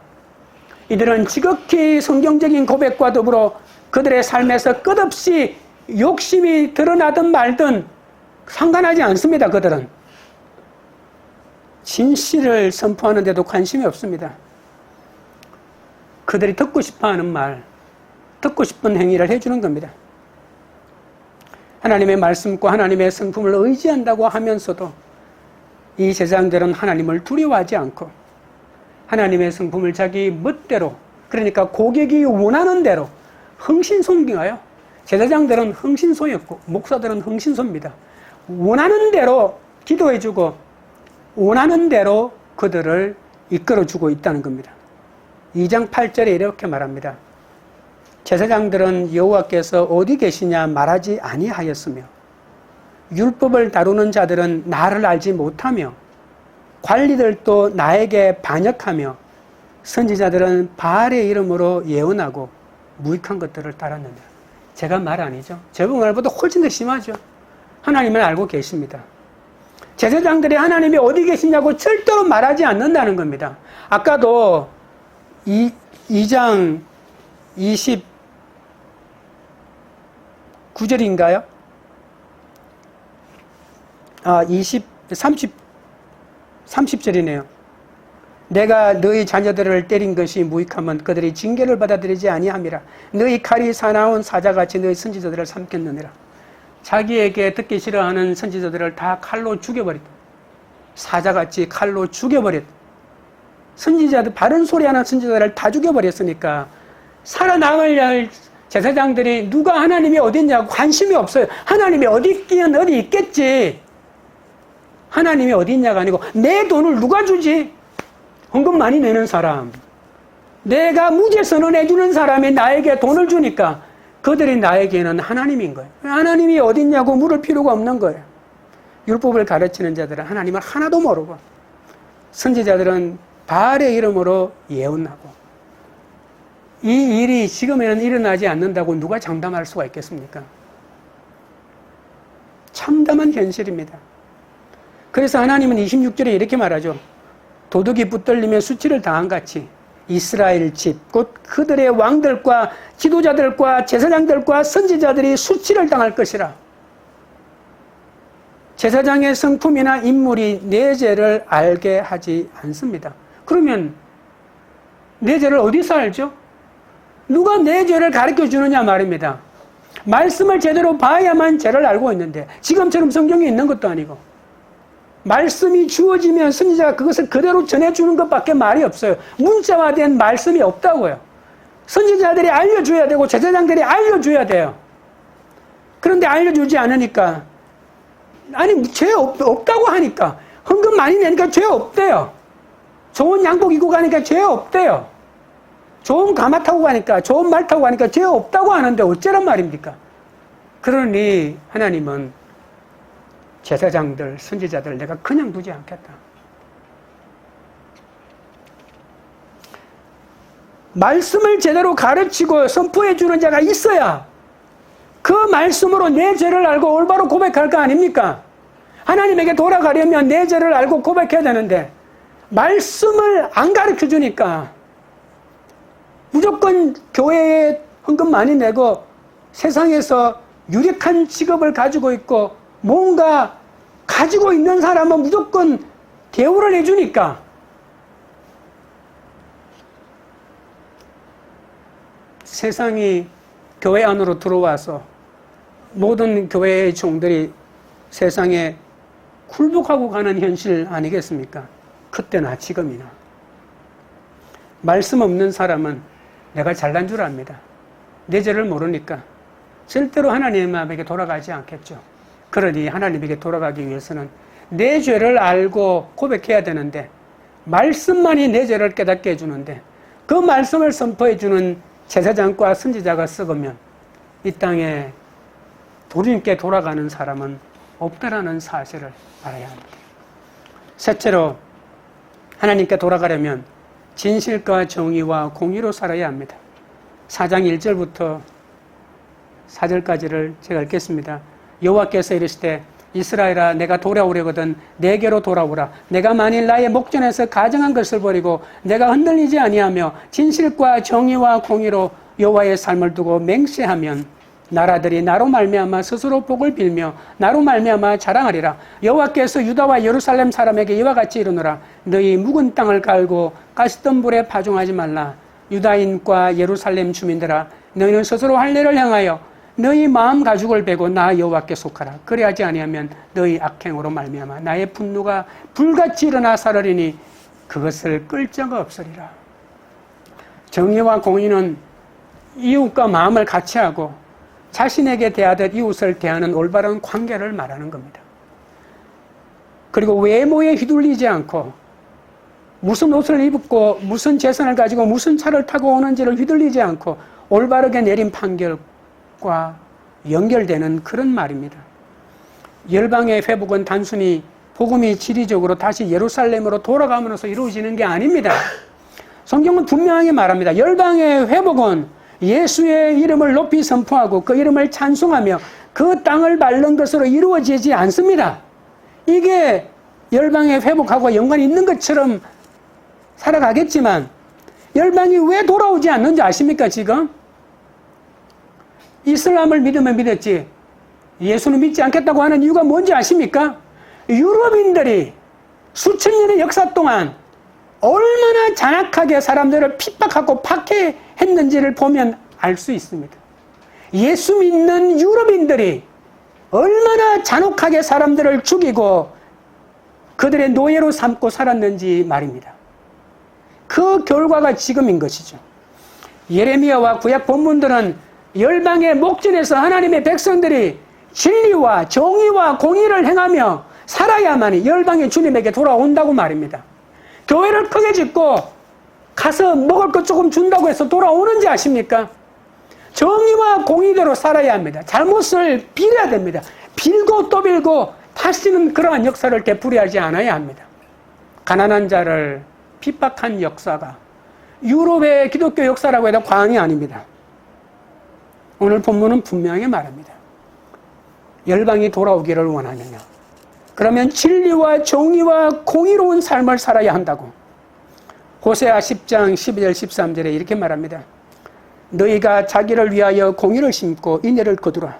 이들은 지극히 성경적인 고백과 더불어 그들의 삶에서 끝없이 욕심이 드러나든 말든 상관하지 않습니다. 그들은 진실을 선포하는데도 관심이 없습니다. 그들이 듣고 싶어하는 말, 듣고 싶은 행위를 해주는 겁니다. 하나님의 말씀과 하나님의 성품을 의지한다고 하면서도 이 제사장들은 하나님을 두려워하지 않고 하나님의 성품을 자기 멋대로, 그러니까 고객이 원하는 대로 흥신소인가요? 제사장들은 흥신소였고 목사들은 흥신소입니다. 원하는 대로 기도해주고 원하는 대로 그들을 이끌어주고 있다는 겁니다. 2장 8절에 이렇게 말합니다. 제사장들은 여호와께서 어디 계시냐 말하지 아니하였으며 율법을 다루는 자들은 나를 알지 못하며 관리들도 나에게 반역하며 선지자들은 바알의 이름으로 예언하고 무익한 것들을 따랐느냐. 제가 말 아니죠. 제가 말보다 훨씬 더 심하죠. 하나님을 알고 계십니다. 제사장들이 하나님이 어디 계시냐고 절대로 말하지 않는다는 겁니다. 아까도 2장 29절인가요? 30절이네요. 내가 너희 자녀들을 때린 것이 무익하면 그들이 징계를 받아들이지 아니함이라. 너희 칼이 사나운 사자같이 너희 선지자들을 삼켰느니라. 자기에게 듣기 싫어하는 선지자들을 다 칼로 죽여버렸다. 사자같이 칼로 죽여버렸다. 선지자들, 바른 소리하는 선지자들을 다 죽여버렸으니까 살아남을 할 제사장들이 누가 하나님이 어디 있냐고 관심이 없어요. 하나님이 어디 있긴 어디 있겠지. 하나님이 어디 있냐가 아니고 내 돈을 누가 주지? 헌금 많이 내는 사람, 내가 무죄 선언해주는 사람이 나에게 돈을 주니까 그들이 나에게는 하나님인 거예요. 하나님이 어디 있냐고 물을 필요가 없는 거예요. 율법을 가르치는 자들은 하나님을 하나도 모르고 선지자들은 바알의 이름으로 예언하고 이 일이 지금에는 일어나지 않는다고 누가 장담할 수가 있겠습니까? 참담한 현실입니다. 그래서 하나님은 26절에 이렇게 말하죠. 도둑이 붙들리며 수치를 당한 같이 이스라엘 집, 곧 그들의 왕들과 지도자들과 제사장들과 선지자들이 수치를 당할 것이라. 제사장의 성품이나 인물이 내 죄를 알게 하지 않습니다. 그러면 내 죄를 어디서 알죠? 누가 내 죄를 가르쳐 주느냐 말입니다. 말씀을 제대로 봐야만 죄를 알고 있는데 지금처럼 성경에 있는 것도 아니고 말씀이 주어지면 선지자가 그것을 그대로 전해주는 것밖에 말이 없어요. 문자화된 말씀이 없다고요. 선지자들이 알려줘야 되고 제사장들이 알려줘야 돼요. 그런데 알려주지 않으니까 아니 죄 없다고 하니까 헌금 많이 내니까 죄 없대요. 좋은 양복 입고 가니까 죄 없대요. 좋은 가마 타고 가니까 좋은 말 타고 가니까 죄 없다고 하는데 어쩌란 말입니까? 그러니 하나님은 제사장들, 선지자들 내가 그냥 두지 않겠다. 말씀을 제대로 가르치고 선포해 주는 자가 있어야 그 말씀으로 내 죄를 알고 올바로 고백할 거 아닙니까? 하나님에게 돌아가려면 내 죄를 알고 고백해야 되는데 말씀을 안 가르쳐 주니까 무조건 교회에 헌금 많이 내고 세상에서 유력한 직업을 가지고 있고 뭔가 가지고 있는 사람은 무조건 대우를 해주니까 세상이 교회 안으로 들어와서 모든 교회의 종들이 세상에 굴복하고 가는 현실 아니겠습니까? 그때나 지금이나. 말씀 없는 사람은 내가 잘난 줄 압니다. 내 죄를 모르니까 절대로 하나님에게 돌아가지 않겠죠. 그러니 하나님에게 돌아가기 위해서는 내 죄를 알고 고백해야 되는데 말씀만이 내 죄를 깨닫게 해주는데 그 말씀을 선포해주는 제사장과 선지자가 썩으면 이 땅에 주님께 돌아가는 사람은 없다라는 사실을 알아야 합니다. 셋째로 하나님께 돌아가려면 진실과 정의와 공의로 살아야 합니다. 4장 1절부터 4절까지를 제가 읽겠습니다. 여호와께서 이르시되 이스라엘아, 내가 돌아오려거든 내게로 돌아오라. 내가 만일 나의 목전에서 가정한 것을 버리고 내가 흔들리지 아니하며 진실과 정의와 공의로 여호와의 삶을 두고 맹세하면 나라들이 나로 말미암아 스스로 복을 빌며 나로 말미암아 자랑하리라. 여호와께서 유다와 예루살렘 사람에게 이와 같이 이르노라. 너희 묵은 땅을 갈고 가시던 불에 파종하지 말라. 유다인과 예루살렘 주민들아, 너희는 스스로 할례를 행하여 너희 마음 가죽을 베고 나 여호와께 속하라. 그리하지 아니하면 너희 악행으로 말미암아 나의 분노가 불같이 일어나 사르리니 그것을 끌 자가 없으리라. 정의와 공의는 이웃과 마음을 같이 하고 자신에게 대하듯 이웃을 대하는 올바른 관계를 말하는 겁니다. 그리고 외모에 휘둘리지 않고 무슨 옷을 입고 무슨 재산을 가지고 무슨 차를 타고 오는지를 휘둘리지 않고 올바르게 내린 판결과 연결되는 그런 말입니다. 열방의 회복은 단순히 복음이 지리적으로 다시 예루살렘으로 돌아가면서 이루어지는 게 아닙니다. 성경은 분명하게 말합니다. 열방의 회복은 예수의 이름을 높이 선포하고 그 이름을 찬송하며 그 땅을 밟는 것으로 이루어지지 않습니다. 이게 열방의 회복하고 연관이 있는 것처럼 살아가겠지만 열방이 왜 돌아오지 않는지 아십니까? 지금 이슬람을 믿으면 믿었지 예수는 믿지 않겠다고 하는 이유가 뭔지 아십니까? 유럽인들이 수천 년의 역사 동안 얼마나 잔악하게 사람들을 핍박하고 박해했는지를 보면 알 수 있습니다. 예수 믿는 유럽인들이 얼마나 잔혹하게 사람들을 죽이고 그들의 노예로 삼고 살았는지 말입니다. 그 결과가 지금인 것이죠. 예레미야와 구약 본문들은 열방의 목전에서 하나님의 백성들이 진리와 정의와 공의를 행하며 살아야만이 열방의 주님에게 돌아온다고 말입니다. 교회를 크게 짓고 가서 먹을 것 조금 준다고 해서 돌아오는지 아십니까? 정의와 공의대로 살아야 합니다. 잘못을 빌어야 됩니다. 빌고 또 빌고 다시는 그러한 역사를 되풀이하지 않아야 합니다. 가난한 자를 핍박한 역사가 유럽의 기독교 역사라고 해도 과언이 아닙니다. 오늘 본문은 분명히 말합니다. 열방이 돌아오기를 원하느냐? 그러면 진리와 정의와 공의로운 삶을 살아야 한다고. 호세아 10장 12절 13절에 이렇게 말합니다. 너희가 자기를 위하여 공의를 심고 인애를 거두라.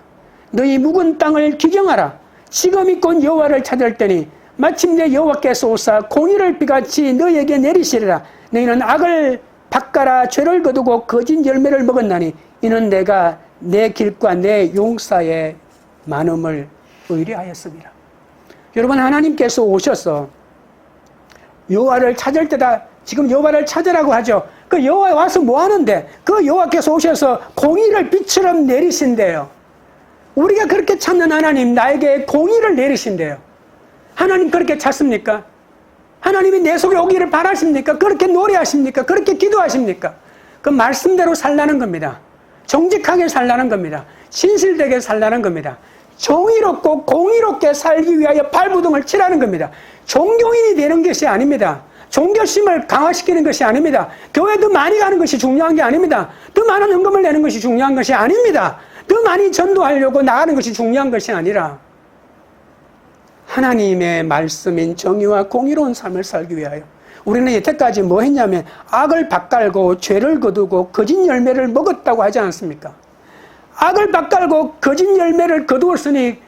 너희 묵은 땅을 기경하라. 지금이 곧 여호와를 찾을 때니 마침내 여호와께서 오사 공의를 비같이 너희에게 내리시리라. 너희는 악을 닦아라. 죄를 거두고 거짓 열매를 먹었나니 이는 내가 내 길과 내 용사의 많음을 의뢰하였습니다. 여러분, 하나님께서 오셔서 여호와를 찾을 때다. 지금 여호와를 찾으라고 하죠. 그 여호와에 와서 뭐 하는데? 그 여호와께서 오셔서 공의를 빛처럼 내리신대요. 우리가 그렇게 찾는 하나님, 나에게 공의를 내리신대요. 하나님 그렇게 찾습니까? 하나님이 내 속에 오기를 바라십니까? 그렇게 노래하십니까? 그렇게 기도하십니까? 그 말씀대로 살라는 겁니다. 정직하게 살라는 겁니다. 신실되게 살라는 겁니다. 정의롭고 공의롭게 살기 위하여 발부둥을 치라는 겁니다. 종교인이 되는 것이 아닙니다. 종교심을 강화시키는 것이 아닙니다. 교회 더 많이 가는 것이 중요한 게 아닙니다. 더 많은 헌금을 내는 것이 중요한 것이 아닙니다. 더 많이 전도하려고 나가는 것이 중요한 것이 아니라 하나님의 말씀인 정의와 공의로운 삶을 살기 위하여 우리는 여태까지 뭐 했냐면 악을 밭갈고 죄를 거두고 거짓 열매를 먹었다고 하지 않습니까? 악을 밭갈고 거짓 열매를 거두었으니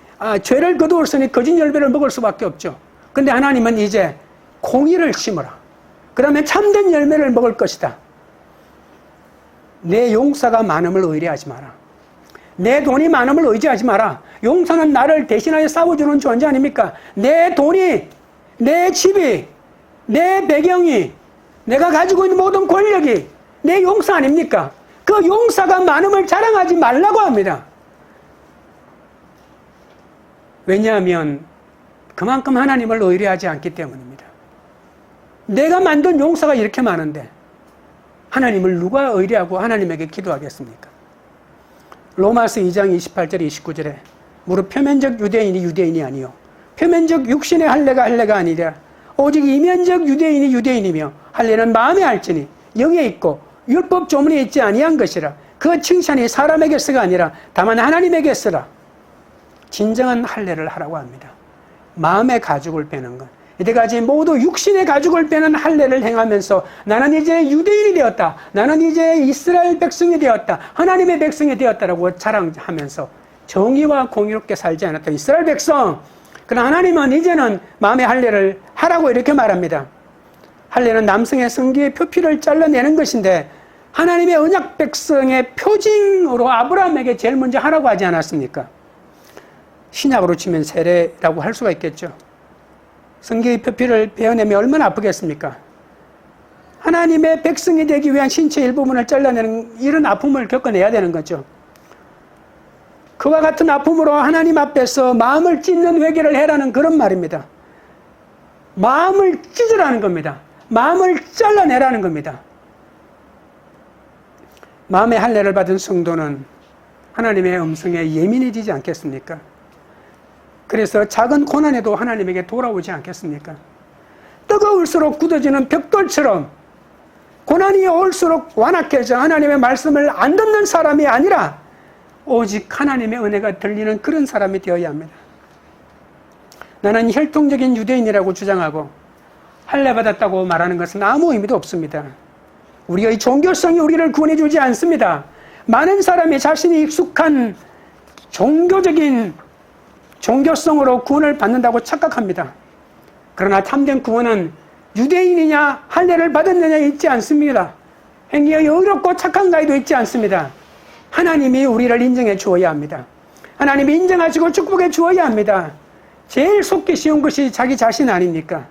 죄를 거두었으니 거짓 열매를 먹을 수밖에 없죠. 근데 하나님은 이제 공의를 심어라. 그러면 참된 열매를 먹을 것이다. 내 용사가 많음을 의뢰하지 마라. 내 돈이 많음을 의지하지 마라. 용사는 나를 대신하여 싸워주는 존재 아닙니까? 내 돈이, 내 집이, 내 배경이, 내가 가지고 있는 모든 권력이 내 용사 아닙니까? 그 용사가 많음을 자랑하지 말라고 합니다. 왜냐하면 그만큼 하나님을 의뢰하지 않기 때문입니다. 내가 만든 용사가 이렇게 많은데 하나님을 누가 의뢰하고 하나님에게 기도하겠습니까? 로마서 2장 28절 29절에 무릇 표면적 유대인이 유대인이 아니요 표면적 육신의 할례가 할례가 아니라 오직 이면적 유대인이 유대인이며 할례는 마음에 할지니 영에 있고 율법 조문에 있지 아니한 것이라. 그 칭찬이 사람에게서가 아니라 다만 하나님에게서라. 진정한 할례를 하라고 합니다. 마음의 가죽을 빼는 것. 이때까지 모두 육신의 가죽을 빼는 할례를 행하면서 나는 이제 유대인이 되었다. 나는 이제 이스라엘 백성이 되었다. 하나님의 백성이 되었다라고 자랑하면서 정의와 공의롭게 살지 않았던 이스라엘 백성. 그러나 하나님은 이제는 마음의 할례를 하라고 이렇게 말합니다. 할례는 남성의 성기의 표피를 잘라내는 것인데 하나님의 언약 백성의 표징으로 아브라함에게 제일 먼저 하라고 하지 않았습니까? 신약으로 치면 세례라고 할 수가 있겠죠. 성기의 표피를 베어내면 얼마나 아프겠습니까? 하나님의 백성이 되기 위한 신체 일부분을 잘라내는 이런 아픔을 겪어내야 되는 거죠. 그와 같은 아픔으로 하나님 앞에서 마음을 찢는 회개를 해라는 그런 말입니다. 마음을 찢으라는 겁니다. 마음을 잘라내라는 겁니다. 마음의 할례를 받은 성도는 하나님의 음성에 예민해지지 않겠습니까? 그래서 작은 고난에도 하나님에게 돌아오지 않겠습니까? 뜨거울수록 굳어지는 벽돌처럼 고난이 올수록 완악해져 하나님의 말씀을 안 듣는 사람이 아니라 오직 하나님의 은혜가 들리는 그런 사람이 되어야 합니다. 나는 혈통적인 유대인이라고 주장하고 할례 받았다고 말하는 것은 아무 의미도 없습니다. 우리의 종교성이 우리를 구원해 주지 않습니다. 많은 사람이 자신이 익숙한 종교적인 종교성으로 구원을 받는다고 착각합니다. 그러나 참된 구원은 유대인이냐 할례를 받았느냐에 있지 않습니다. 행위의 의롭고 착한 가에도 있지 않습니다. 하나님이 우리를 인정해 주어야 합니다. 하나님이 인정하시고 축복해 주어야 합니다. 제일 속기 쉬운 것이 자기 자신 아닙니까?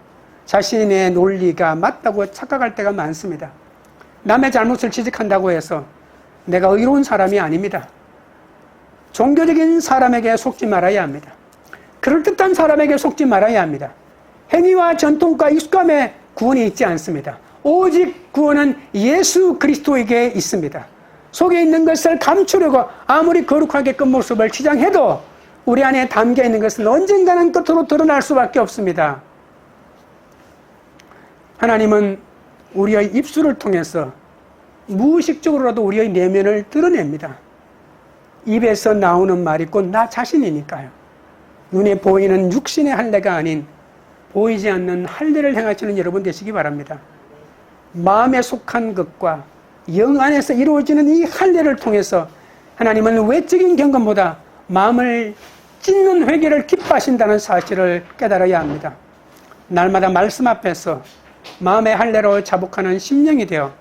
자신의 논리가 맞다고 착각할 때가 많습니다. 남의 잘못을 지적한다고 해서 내가 의로운 사람이 아닙니다. 종교적인 사람에게 속지 말아야 합니다. 그럴듯한 사람에게 속지 말아야 합니다. 행위와 전통과 익숙함에 구원이 있지 않습니다. 오직 구원은 예수 그리스도에게 있습니다. 속에 있는 것을 감추려고 아무리 거룩하게 끝모습을 치장해도 우리 안에 담겨 있는 것은 언젠가는 끝으로 드러날 수밖에 없습니다. 하나님은 우리의 입술을 통해서 무의식적으로라도 우리의 내면을 드러냅니다. 입에서 나오는 말이 곧 나 자신이니까요. 눈에 보이는 육신의 할례가 아닌 보이지 않는 할례를 행하시는 여러분 되시기 바랍니다. 마음에 속한 것과 영 안에서 이루어지는 이 할례를 통해서 하나님은 외적인 경건보다 마음을 찢는 회개를 기뻐하신다는 사실을 깨달아야 합니다. 날마다 말씀 앞에서 마음의 할례로 자복하는 심령이 되어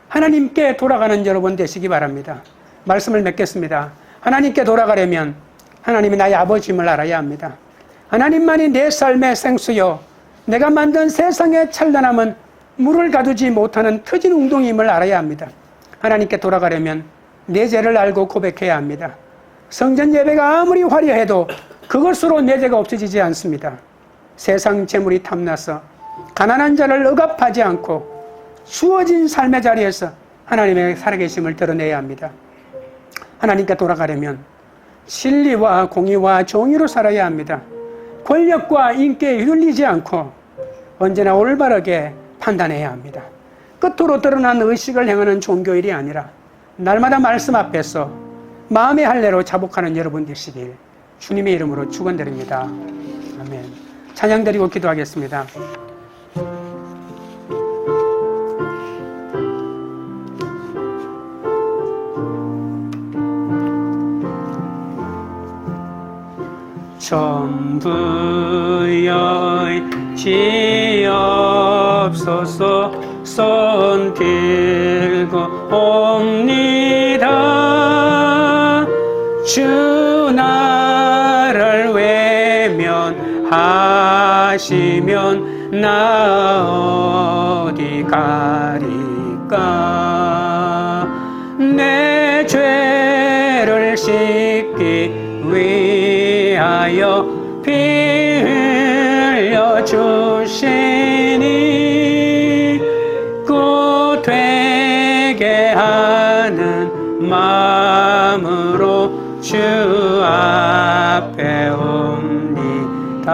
하나님께 돌아가는 여러분 되시기 바랍니다. 말씀을 맺겠습니다. 하나님께 돌아가려면 하나님이 나의 아버지임을 알아야 합니다. 하나님만이 내 삶의 생수요 내가 만든 세상의 찬란함은 물을 가두지 못하는 터진 웅덩이임을 알아야 합니다. 하나님께 돌아가려면 내 죄를 알고 고백해야 합니다. 성전 예배가 아무리 화려해도 그것으로 내 죄가 없어지지 않습니다. 세상 재물이 탐나서 가난한 자를 억압하지 않고 주어진 삶의 자리에서 하나님의 살아계심을 드러내야 합니다. 하나님께 돌아가려면 진리와 공의와 정의로 살아야 합니다. 권력과 인기에 휘둘리지 않고 언제나 올바르게 판단해야 합니다. 끝으로 드러난 의식을 행하는 종교일이 아니라 날마다 말씀 앞에서 마음의 할례로 자복하는 여러분 되시길 주님의 이름으로 축원드립니다. 아멘. 찬양 드리고 기도하겠습니다. 전부여지옵소서 손 들고 옵니다. 주 나를 외면하시면 나 어디 가리까. 내 죄를 씻기 위하여 피 흘려 주시니 곧 되게 하는 마음으로 주 앞에 옵니다.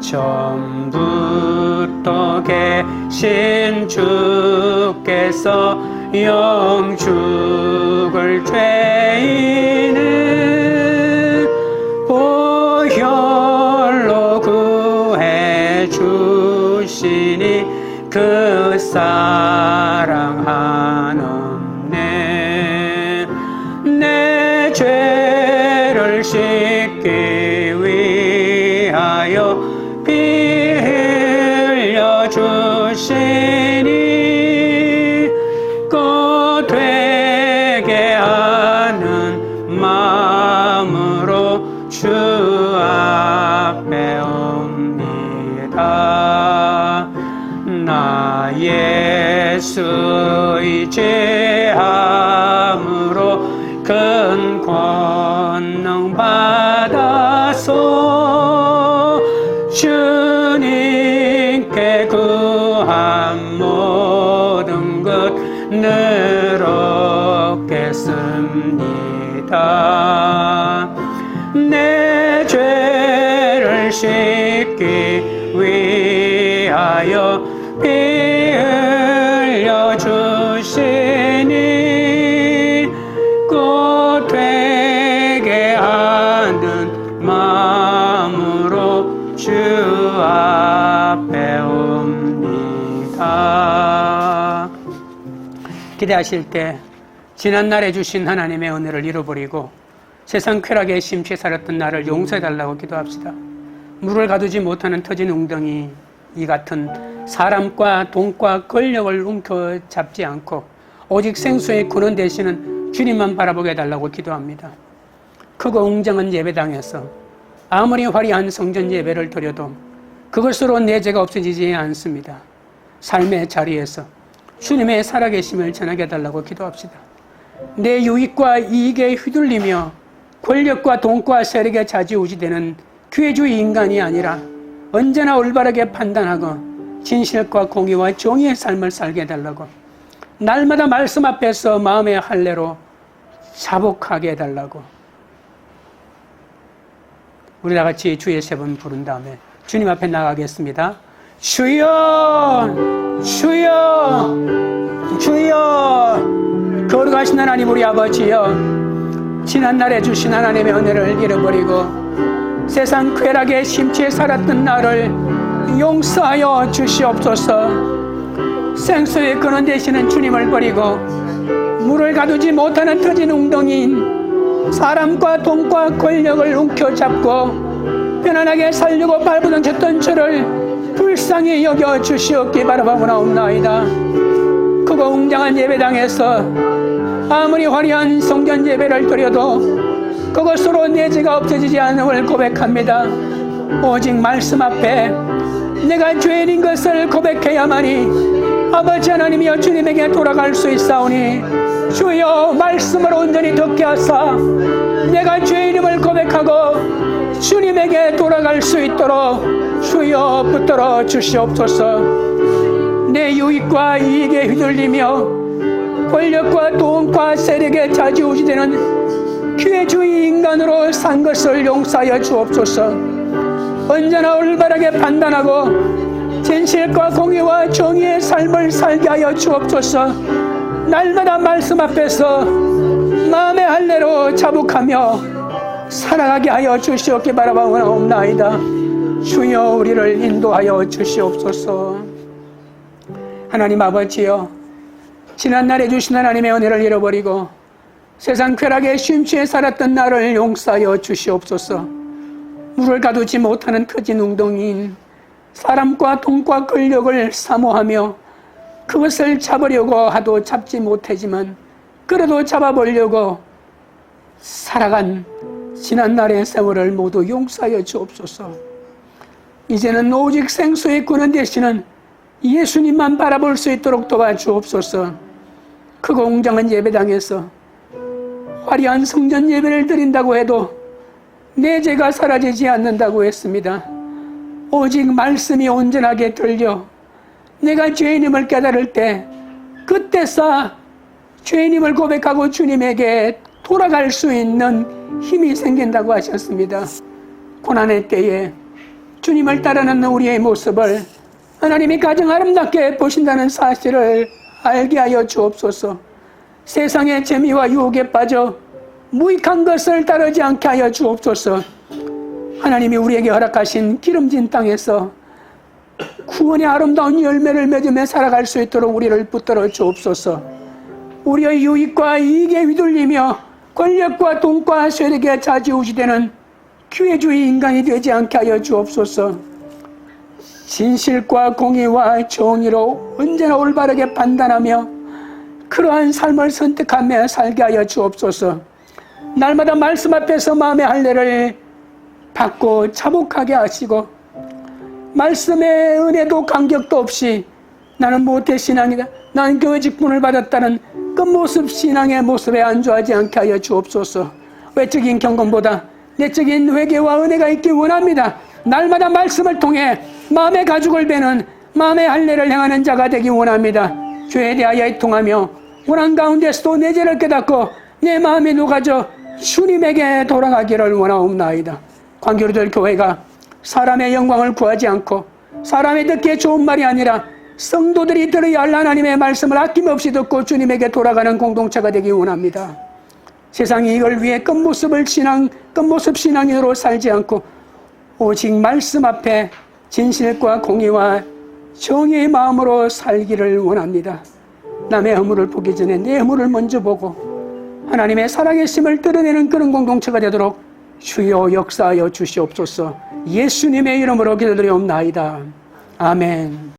처음부터 계신 주께서 영죽을 죄인을 보혈 그 사랑하는 내 죄를 씻기 위하여 피 흘려 주시니 곧 되게 하는 마음으로 주 앞에 옵니다. 나 예수의 죄함으로 큰 권능 받아서 주님께 구한 모든 것 늘 얻겠습니다. 내 죄를 씻기 위하여 피 흘려 주시니 곧 되게 하는 마음으로 주 앞에 옵니다. 기대하실 때 지난날에 주신 하나님의 은혜를 잃어버리고 세상 쾌락에 심취해 살았던 나를 용서해달라고 기도합시다. 물을 가두지 못하는 터진 웅덩이 이 같은 사람과 돈과 권력을 움켜잡지 않고 오직 생수의 근원 되시는 주님만 바라보게 해달라고 기도합니다. 크고 웅장한 예배당에서 아무리 화려한 성전 예배를 드려도 그것으로 내 죄가 없어지지 않습니다. 삶의 자리에서 주님의 살아계심을 전하게 해달라고 기도합시다. 내 유익과 이익에 휘둘리며 권력과 돈과 세력에 좌지우지되는 기회주의 인간이 아니라 언제나 올바르게 판단하고 진실과 공의와 정의의 삶을 살게 해달라고, 날마다 말씀 앞에서 마음의 할례로 자복하게 해달라고, 우리 다 같이 주의 세 번 부른 다음에 주님 앞에 나가겠습니다. 주여, 주여, 주여. 거룩하신 하나님 우리 아버지여, 지난날에 주신 하나님의 은혜를 잃어버리고 세상 쾌락에 심취해 살았던 나를 용서하여 주시옵소서. 생수의 근원 되시는 주님을 버리고 물을 가두지 못하는 터진 웅덩이인 사람과 돈과 권력을 움켜잡고 편안하게 살려고 발부둥쳤던 저를 불쌍히 여겨 주시옵기 바라보나옵나이다. 크고 웅장한 예배당에서 아무리 화려한 성전 예배를 드려도 그것으로 내 죄가 없어지지 않음을 고백합니다. 오직 말씀 앞에 내가 죄인인 것을 고백해야만이 아버지 하나님이여 주님에게 돌아갈 수 있사오니, 주여 말씀을 온전히 듣게 하사 내가 죄인임을 고백하고 주님에게 돌아갈 수 있도록 주여 붙들어 주시옵소서. 내 유익과 이익에 휘둘리며 권력과 돈과 세력에 좌지우지되는 기회주의 인간으로 산 것을 용서하여 주옵소서. 언제나 올바르게 판단하고 진실과 공의와 정의의 삶을 살게 하여 주옵소서. 날마다 말씀 앞에서 마음의 할례로 자복하며 살아가게 하여 주시옵기 바라옵나이다. 주여 우리를 인도하여 주시옵소서. 하나님 아버지여, 지난날에 주신 하나님의 은혜를 잃어버리고 세상 쾌락에 심취해 살았던 나를 용서하여 주시옵소서. 물을 가두지 못하는 터진 웅덩이인 사람과 돈과 권력을 사모하며 그것을 잡으려고 하도 잡지 못하지만 그래도 잡아보려고 살아간 지난날의 세월을 모두 용서하여 주옵소서. 이제는 오직 생수의 근원 되시는 예수님만 바라볼 수 있도록 도와주옵소서. 크고 웅장한 예배당에서 화려한 성전 예배를 드린다고 해도 내 죄가 사라지지 않는다고 했습니다. 오직 말씀이 온전하게 들려 내가 죄인임을 깨달을 때 그때서 죄인임을 고백하고 주님에게 돌아갈 수 있는 힘이 생긴다고 하셨습니다. 고난의 때에 주님을 따르는 우리의 모습을 하나님이 가장 아름답게 보신다는 사실을 알게 하여 주옵소서. 세상의 재미와 유혹에 빠져 무익한 것을 따르지 않게 하여 주옵소서. 하나님이 우리에게 허락하신 기름진 땅에서 구원의 아름다운 열매를 맺으며 살아갈 수 있도록 우리를 붙들어 주옵소서. 우리의 유익과 이익에 휘둘리며 권력과 돈과 세력에 좌지우지되는 기회주의 인간이 되지 않게 하여 주옵소서. 진실과 공의와 정의로 언제나 올바르게 판단하며 그러한 삶을 선택하며 살게 하여 주옵소서. 날마다 말씀 앞에서 마음의 할례를 받고 자복하게 하시고 말씀의 은혜도 간격도 없이 나는 모태신앙이다, 나는 교회 직분을 받았다는 끝모습 신앙의 모습에 안주하지 않게 하여 주옵소서. 외적인 경건보다 내적인 회개와 은혜가 있기 원합니다. 날마다 말씀을 통해 마음의 가죽을 베는 마음의 할례를 행하는 자가 되기 원합니다. 죄에 대하여 통하며 원한 가운데서도 내 죄를 깨닫고 내 마음이 녹아져 주님에게 돌아가기를 원하옵나이다. 광교리들 교회가 사람의 영광을 구하지 않고 사람이 듣기에 좋은 말이 아니라 성도들이 들어야 할 하나님의 말씀을 아낌없이 듣고 주님에게 돌아가는 공동체가 되기 원합니다. 세상이 이걸 위해 끝모습 신앙으로 살지 않고 오직 말씀 앞에 진실과 공의와 정의의 마음으로 살기를 원합니다. 남의 허물을 보기 전에 내 허물을 먼저 보고 하나님의 살아계심을 드러내는 그런 공동체가 되도록 주여 역사하여 주시옵소서. 예수님의 이름으로 기도드리옵나이다. 아멘.